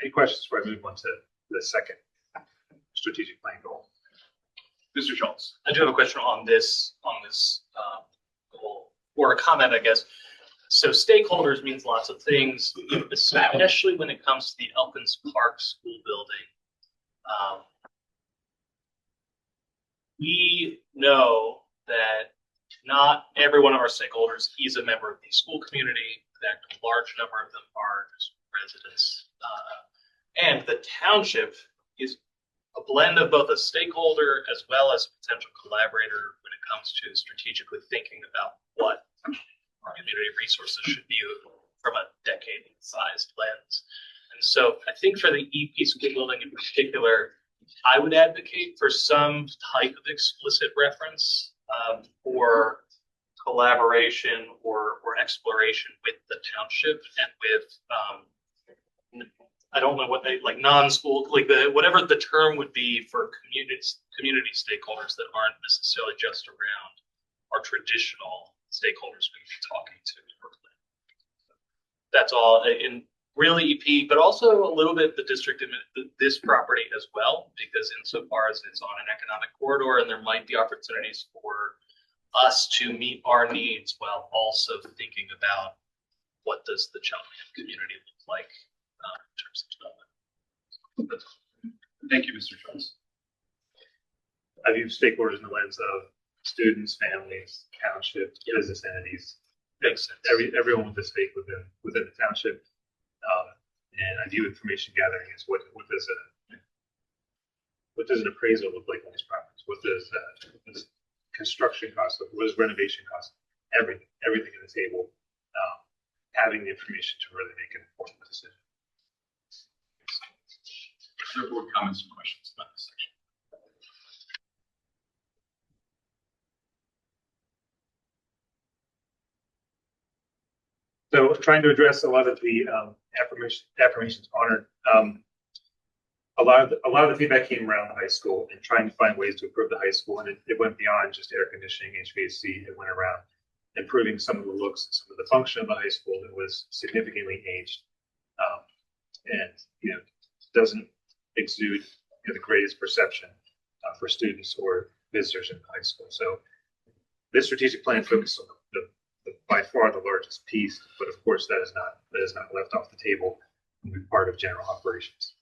Any questions before I move on to the second strategic plan goal? Mr. Schultz. I do have a question on this goal, or a comment, I guess. So stakeholders means lots of things, especially when it comes to the Elkins Park School building. We know that not every one of our stakeholders is a member of the school community, that a large number of them are residents. And the township is a blend of both a stakeholder as well as a potential collaborator when it comes to strategically thinking about what our community resources should be from a decade-sized lens. And so I think for the EP school building in particular, I would advocate for some type of explicit reference for collaboration or exploration with the township and with I don't know what they like non-school, like whatever the term would be for community stakeholders that aren't necessarily just around our traditional stakeholders we'd be talking to. That's all in really EP, but also a little bit the district and this property as well, because insofar as it's on an economic corridor and there might be opportunities for us to meet our needs while also thinking about what does the Cheltenham community look like in terms of development. Thank you, Mr. Schultz. I view stakeholders in the lens of students, families, township, business entities. Makes sense. Everyone with a stake within the township. And I view information gathering as what does an appraisal look like on these properties? What does construction cost? What does renovation cost? Everything on the table. having the information to really make an informed decision. Other board comments or questions about this section? So trying to address a lot of the affirmations honored. A lot of the feedback came around the high school and trying to find ways to improve the high school, and it went beyond just air conditioning, HVAC. It went around improving some of the looks and some of the function of the high school that was significantly aged, and doesn't exude the greatest perception for students or visitors in the high school. So this strategic plan focused on the by far the largest piece, but of course that is not left off the table and be part of general operations.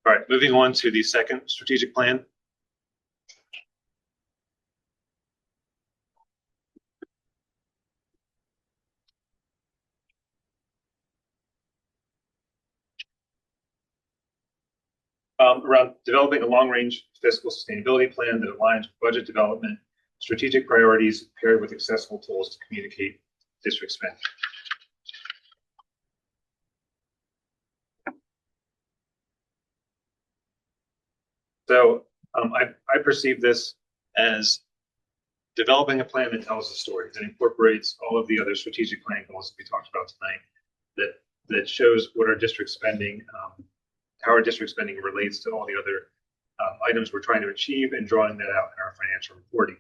All right, moving on to the second strategic plan. Around developing a long-range fiscal sustainability plan that aligns with budget development, strategic priorities paired with accessible tools to communicate district spending. So I perceive this as developing a plan that tells a story, that incorporates all of the other strategic plan goals that we talked about tonight, that shows what our district spending, how our district spending relates to all the other items we're trying to achieve, and drawing that out in our financial reporting.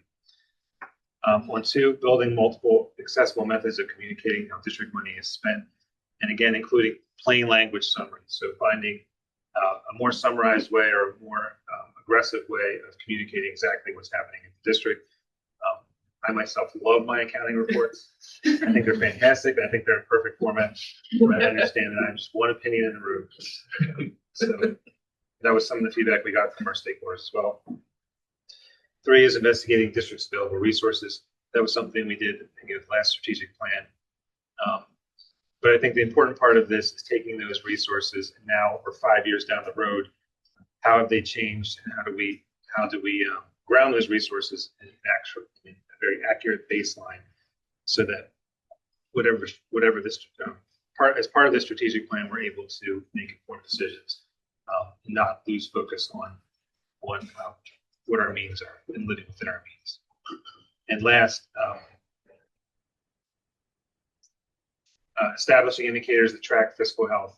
On two, building multiple accessible methods of communicating how district money is spent, and again, including plain language summaries. So finding a more summarized way or a more aggressive way of communicating exactly what's happening in the district. I myself love my accounting reports. I think they're fantastic. I think they're in perfect format. But I understand that I'm just one opinion in the room. So that was some of the feedback we got from our stakeholders as well. Three is investigating district's available resources. That was something we did in the last strategic plan. But I think the important part of this is taking those resources and now we're 5 years down the road. How have they changed, and how do we ground those resources in a very accurate baseline, so that whatever this as part of the strategic plan, we're able to make informed decisions, and not lose focus on what our means are and living within our means. And last, establishing indicators that track fiscal health.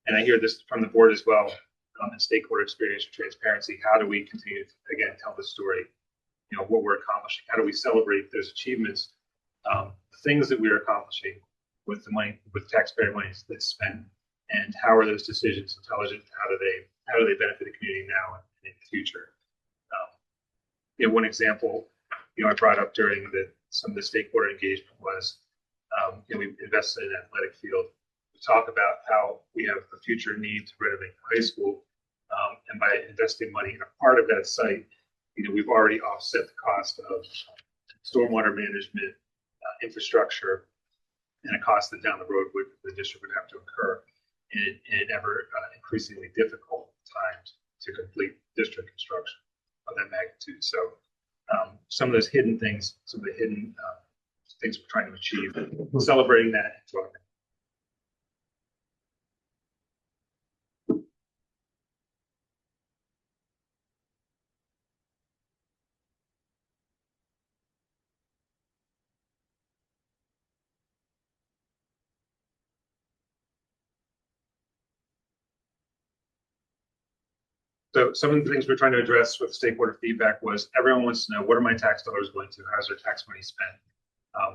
And I hear this from the board as well, and stakeholder experience and transparency. How do we continue to, again, tell the story, what we're accomplishing? How do we celebrate those achievements, the things that we're accomplishing with the money, with taxpayer money that's spent, and how are those decisions intelligent? How do they benefit the community now and in the future? One example, I brought up during some of the stakeholder engagement was, we invested in an athletic field. We talk about how we have a future need to renovate the high school, and by investing money in a part of that site, we've already offset the cost of stormwater management, infrastructure, and a cost that down the road the district would have to incur in ever increasingly difficult times to complete district construction of that magnitude. So some of those hidden things, some of the hidden things we're trying to achieve, celebrating that. So some of the things we're trying to address with stakeholder feedback was everyone wants to know, what are my tax dollars going to? How's their tax money spent?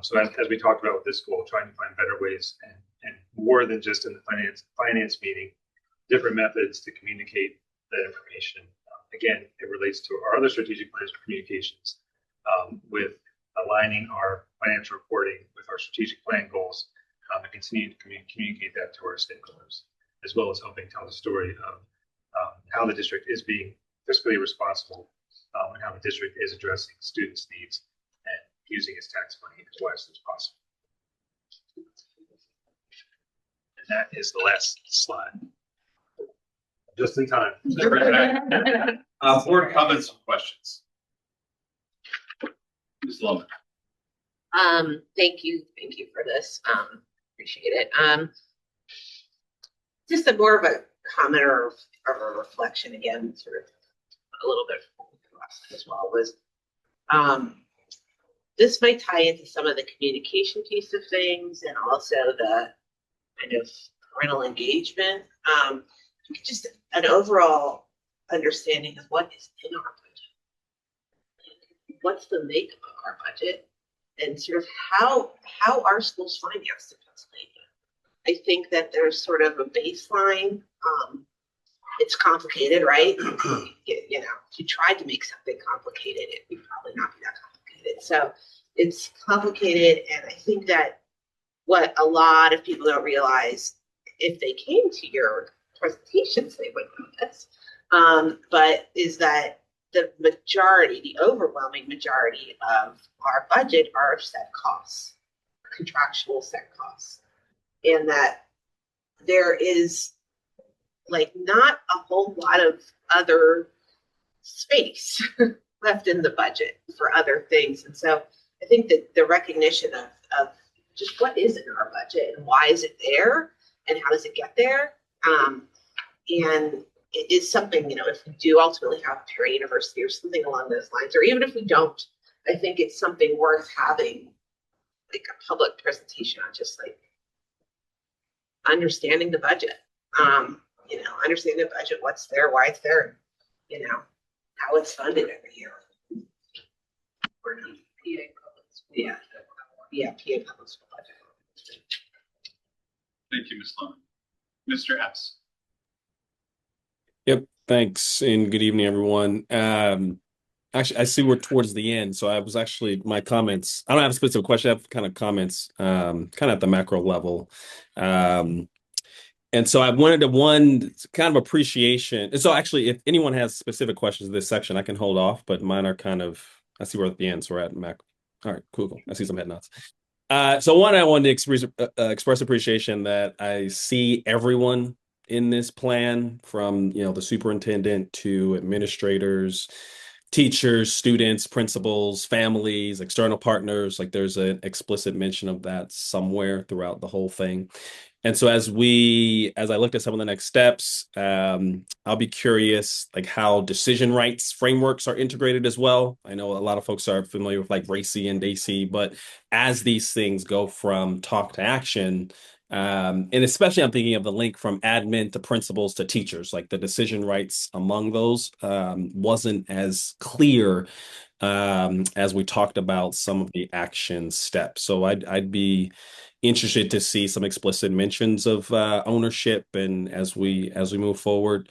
So as we talked about with this goal, trying to find better ways and more than just in the finance meeting, different methods to communicate that information. Again, it relates to our other strategic plans for communications, with aligning our financial reporting with our strategic plan goals, and continue to communicate that to our stakeholders, as well as helping tell the story of how the district is being fiscally responsible, and how the district is addressing students' needs and using its tax money as wisely as possible. And that is the last slide. Just in time. Board comments and questions. Ms. Loman. Thank you for this. Appreciate it. Just a more of a comment or a reflection again, sort of a little bit as well was, this might tie into some of the communication piece of things and also the kind of parental engagement. Just an overall understanding of what is in our budget. What's the makeup of our budget and sort of how our schools finance in Pennsylvania. I think that there's sort of a baseline. It's complicated, right? You know, if you tried to make something complicated, it would probably not be that complicated. So it's complicated, and I think that what a lot of people don't realize, if they came to your presentations, they would know this, but is that the majority, the overwhelming majority of our budget are set costs, contractual set costs, and that there is like not a whole lot of other space left in the budget for other things. And so I think that the recognition of just what is in our budget and why is it there and how does it get there? And it is something, you know, if we do ultimately have a parent university or something along those lines, or even if we don't, I think it's something worth having like a public presentation on, just like understanding the budget. You know, understanding the budget, what's there, why it's there, you know, how it's funded every year. Or not. Yeah, PA public school budget. Thank you, Ms. Loman. Mr. Epps. Yep. Thanks, and good evening, everyone. Actually, I see we're towards the end, so I was actually my comments. I don't have a specific question. I have kind of comments, kind of at the macro level. And so I wanted to kind of appreciation. And so actually, if anyone has specific questions in this section, I can hold off, but mine are kind of, I see we're at the end, so we're at macro. All right, cool. I see some head nods. So one, I wanted to express appreciation that I see everyone in this plan, from, you know, the superintendent to administrators, teachers, students, principals, families, external partners. Like there's an explicit mention of that somewhere throughout the whole thing. And so as I looked at some of the next steps, I'll be curious like how decision rights frameworks are integrated as well. I know a lot of folks are familiar with like RACI and DACI, but as these things go from talk to action, and especially I'm thinking of the link from admin to principals to teachers, like the decision rights among those wasn't as clear as we talked about some of the action steps. So I'd be interested to see some explicit mentions of ownership, and as we move forward.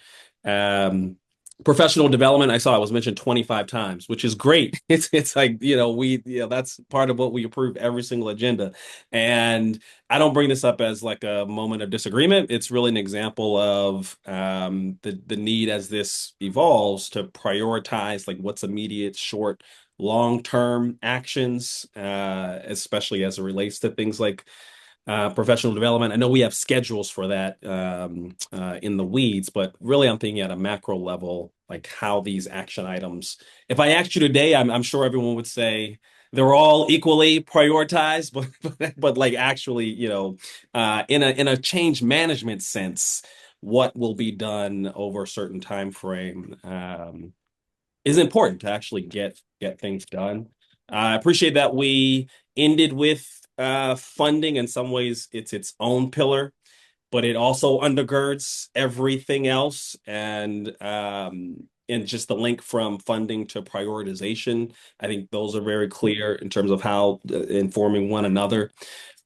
Professional development, I saw it was mentioned 25 times, which is great. It's like, you know, that's part of what we approve every single agenda. And I don't bring this up as like a moment of disagreement. It's really an example of the need as this evolves to prioritize like what's immediate, short, long-term actions, especially as it relates to things like professional development. I know we have schedules for that in the weeds, but really I'm thinking at a macro level, like how these action items, if I asked you today, I'm sure everyone would say they're all equally prioritized, but like actually, you know, in a change management sense, what will be done over a certain time frame is important to actually get things done. I appreciate that we ended with funding. In some ways it's its own pillar, but it also undergirds everything else, and just the link from funding to prioritization, I think those are very clear in terms of how informing one another.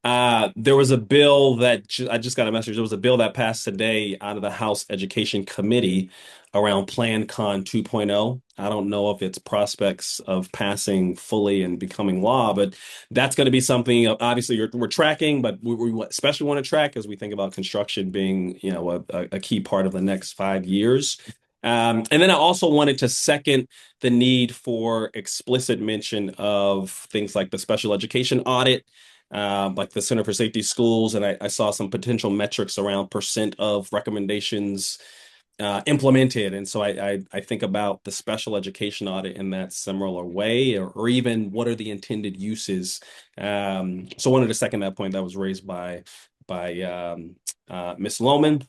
There was a bill that I just got a message. There was a bill that passed today out of the House Education Committee around Plan Con 2.0. I don't know if it's prospects of passing fully and becoming law, but that's going to be something obviously we're tracking, but we especially want to track as we think about construction being, you know, a key part of the next 5 years. And then I also wanted to second the need for explicit mention of things like the special education audit, like the Center for Safety Schools, and I saw some potential metrics around percent of recommendations implemented. And so I think about the special education audit in that similar way, or even what are the intended uses. So I wanted to second that point that was raised by Ms. Lohman.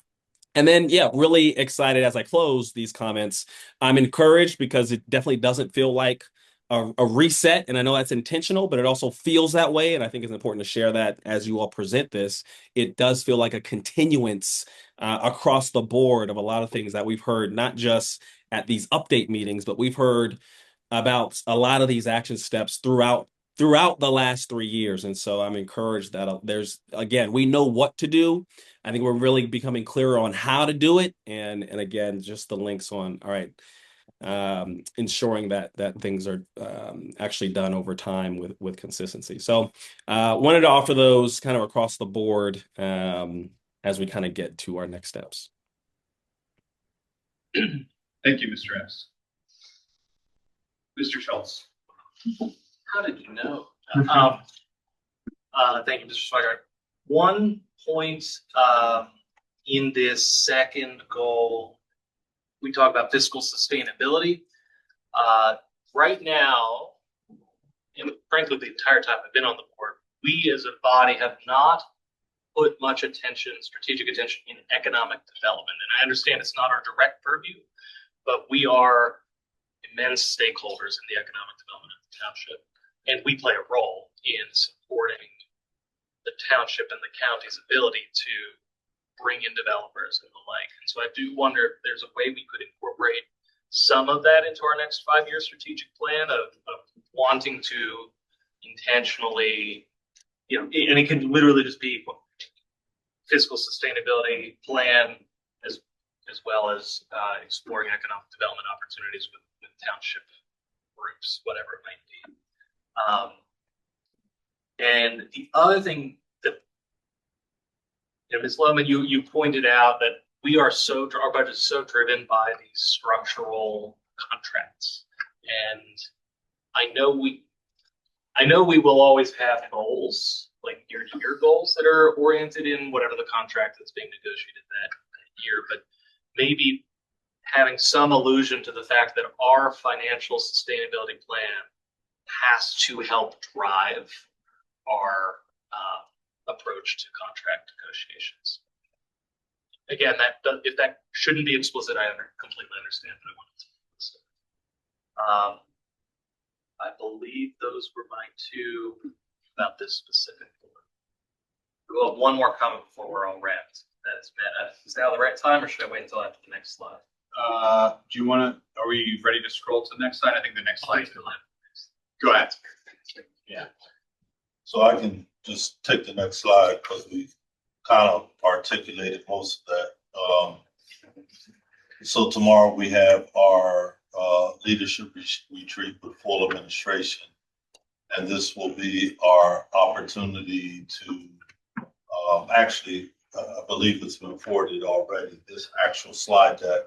And then, yeah, really excited as I close these comments. I'm encouraged because it definitely doesn't feel like a reset. And I know that's intentional, but it also feels that way. And I think it's important to share that as you all present this. It does feel like a continuance across the board of a lot of things that we've heard, not just at these update meetings, but we've heard about a lot of these action steps throughout the last 3 years. And so I'm encouraged that there's, again, we know what to do. I think we're really becoming clearer on how to do it. And again, just the links on, all right, ensuring that things are actually done over time with consistency. So wanted to offer those kind of across the board as we kind of get to our next steps. Thank you, Mr. S. Mr. Schultz. How did you know? Thank you, Mr. Swigert. One point in this second goal, we talk about fiscal sustainability. Right now, and frankly, the entire time I've been on the board, we as a body have not put much attention, strategic attention, in economic development. And I understand it's not our direct purview, but we are immense stakeholders in the economic development of the township. And we play a role in supporting the township and the county's ability to bring in developers and the like. And so I do wonder if there's a way we could incorporate some of that into our next 5-year strategic plan of wanting to intentionally, and it can literally just be fiscal sustainability plan as well as exploring economic development opportunities with township groups, whatever it might be. And the other thing that, Ms. Lohman, you pointed out that our budget is so driven by these structural contracts. And I know we will always have goals, like year-to-year goals that are oriented in whatever the contract that's being negotiated that year, but maybe having some allusion to the fact that our financial sustainability plan has to help drive our approach to contract negotiations. Again, if that shouldn't be explicit, I completely understand, but I wanted to be explicit. I believe those were my two about this specific one. We'll have one more comment before we're all wrapped. Is now the right time, or should I wait until after the next slide? Are we ready to scroll to the next slide? I think the next slide is go ahead. Yeah. So I can just take the next slide because we kind of articulated most of that. So tomorrow we have our leadership retreat with full administration. And this will be our opportunity to I believe it's been forwarded already, this actual slide deck,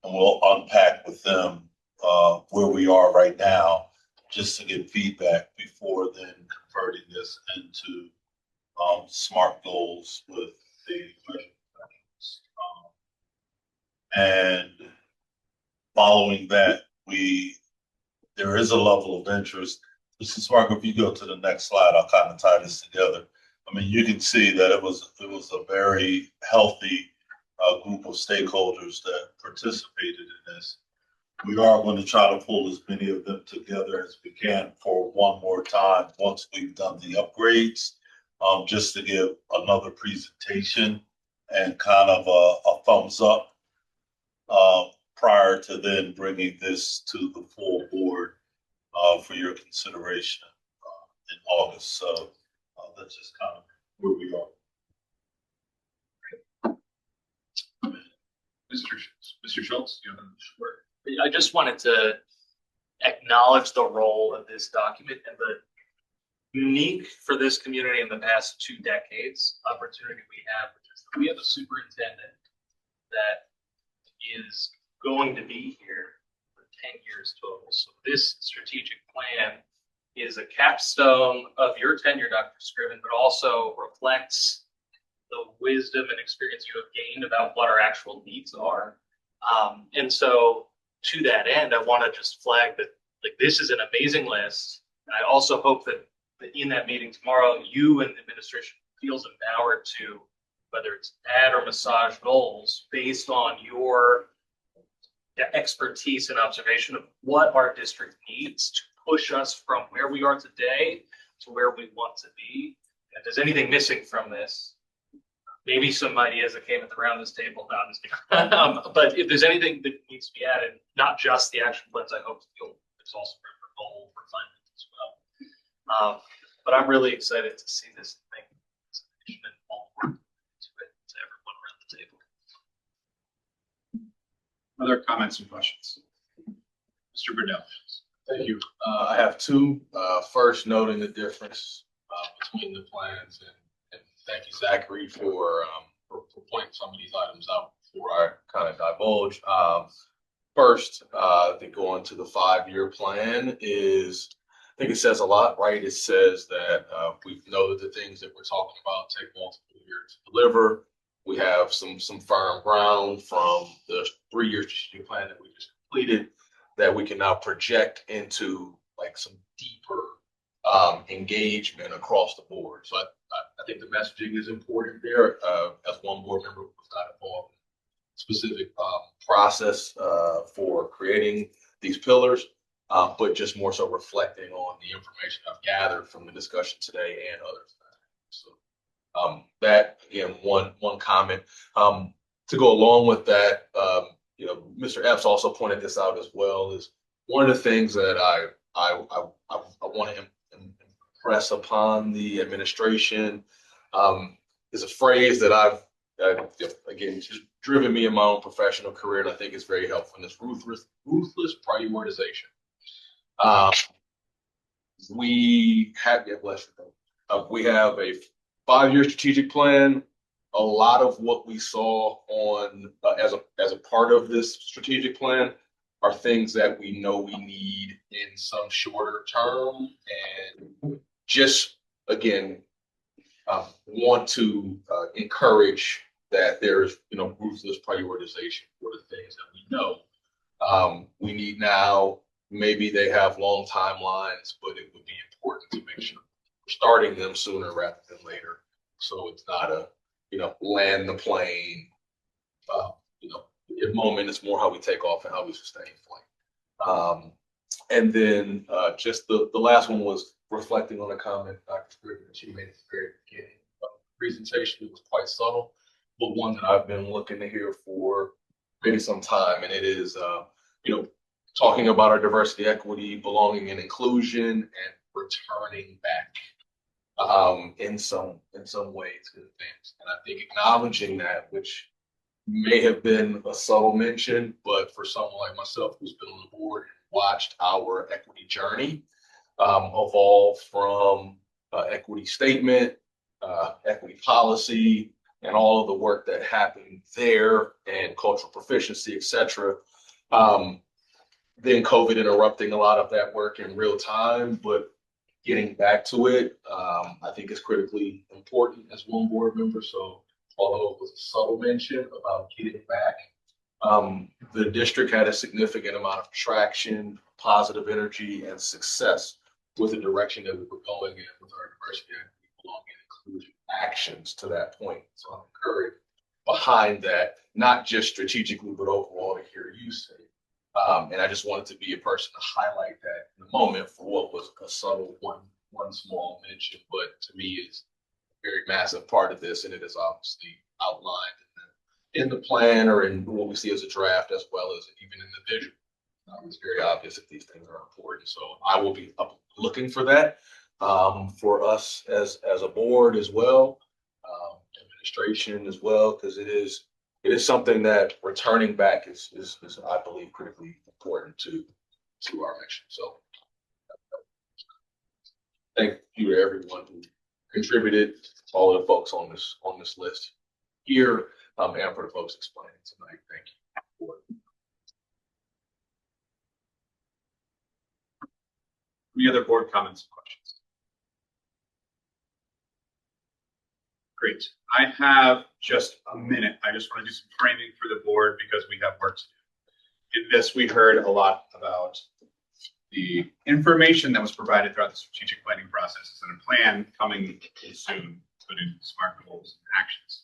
and we'll unpack with them where we are right now, just to get feedback before then converting this into SMART goals with the measurements. And following that, there is a level of interest. Mrs. Sparker, if you go to the next slide, I'll kind of tie this together. I mean, you can see that it was a very healthy group of stakeholders that participated in this. We are going to try to pull as many of them together as we can for one more time once we've done the upgrades, just to give another presentation and kind of a thumbs up prior to then bringing this to the full board for your consideration in August. So that's just kind of where we are. Mr. Schultz, you have a I just wanted to acknowledge the role of this document and the unique for this community in the past 2 decades opportunity we have, which is that we have a superintendent that is going to be here for 10 years total. So this strategic plan is a capstone of your tenure, Dr. Scriven, but also reflects the wisdom and experience you have gained about what our actual needs are. And so to that end, I want to just flag that like this is an amazing list. And I also hope that in that meeting tomorrow, you and the administration feels empowered to, whether it's add or massage goals based on your expertise and observation of what our district needs to push us from where we are today to where we want to be. And if there's anything missing from this, maybe some ideas that came around this table, not this but if there's anything that needs to be added, not just the action plans, I hope there's also for goal refinement as well. But I'm really excited to see this thing and all work to it to everyone around the table. Other comments and questions? Mr. Burdell. Thank you. I have two. First, noting the difference between the plans, and thank you, Zachary, for pointing some of these items out before I kind of divulge. First, I think going to the 5-year plan is, I think it says a lot, right? It says that we know that the things that we're talking about take multiple years to deliver. We have some firm ground from the 3-year strategic plan that we just completed that we can now project into like some deeper engagement across the board. So I think the messaging is important there. As one board member who was not involved in specific process for creating these pillars, but just more so reflecting on the information I've gathered from the discussion today and others. So that again, one comment. To go along with that, Mr. Epps also pointed this out as well, is one of the things that I want to impress upon the administration is a phrase that I've again just driven me in my own professional career, and I think it's very helpful. And it's ruthless prioritization. We have we have a 5-year strategic plan. A lot of what we saw on as a part of this strategic plan are things that we know we need in some shorter term, and just again want to encourage that there's ruthless prioritization for the things that we know we need now. Maybe they have long timelines, but it would be important to make sure we're starting them sooner rather than later, so it's not a land the plane, moment. It's more how we take off and how we sustain flight. And then just the last one was reflecting on a comment Dr. Scriven that she made at the very beginning of the presentation. It was quite subtle, but one that I've been looking to hear for maybe some time, and it is, talking about our diversity, equity, belonging, and inclusion, and returning back in some way to things. And I think acknowledging that, which may have been a subtle mention, but for someone like myself who's been on the board and watched our equity journey evolve from equity statement, equity policy, and all of the work that happened there, and cultural proficiency, et cetera. Then COVID interrupting a lot of that work in real time, but getting back to it, I think is critically important as one board member. So although it was a subtle mention about getting back, the district had a significant amount of traction, positive energy, and success with the direction that we were going in with our diversity, equity, belonging, and inclusion actions to that point. So I'm encouraged behind that, not just strategically, but overall to hear you say. And I just wanted to be a person to highlight that in the moment for what was a subtle one small mention, but to me is a very massive part of this, and it is obviously outlined in the plan or in what we see as a draft, as well as even in the vision. It's very obvious that these things are important. So I will be looking for that for us as a board as well, administration as well, because it is something that returning back is I believe critically important to our mission. So thank you to everyone who contributed, all of the folks on this list here, and for the folks explaining tonight. Thank you. Any other board comments and questions? Great. I have just a minute. I just want to do some framing for the board because we have work to do. In this, we heard a lot about the information that was provided throughout the strategic planning process and a plan coming soon, including SMART goals and actions.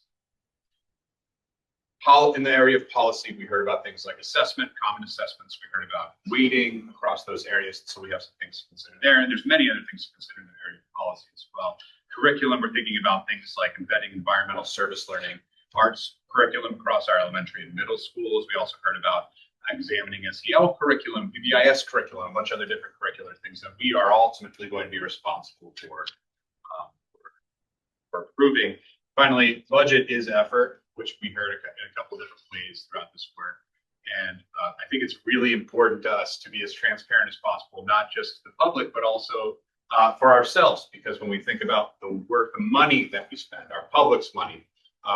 In the area of policy, we heard about things like assessment, common assessments. We heard about weighting across those areas. So we have some things to consider there. And there's many other things to consider in the area of policy as well. Curriculum, we're thinking about things like embedding environmental service learning, arts curriculum across our elementary and middle schools. We also heard about examining SEL curriculum, PBIS curriculum, a bunch of other different curricular things that we are ultimately going to be responsible for approving. Finally, budget is effort, which we heard in a couple of different ways throughout this work. And I think it's really important to us to be as transparent as possible, not just to the public, but also for ourselves, because when we think about the work, the money that we spend, our public's money,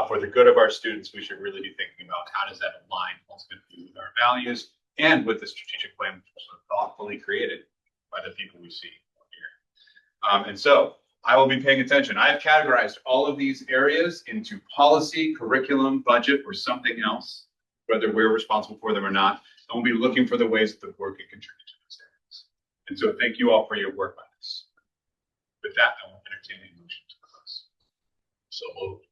for the good of our students, we should really be thinking about how does that align ultimately with our values and with the strategic plan, which was thoughtfully created by the people we see here. And so I will be paying attention. I've categorized all of these areas into policy, curriculum, budget, or something else, whether we're responsible for them or not. And we'll be looking for the ways that the board can contribute to those areas. And so thank you all for your work on this. With that, I will entertain a motion to close. So moved.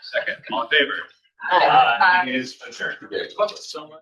Second. All in favor? Aye. It is adjourned. So much.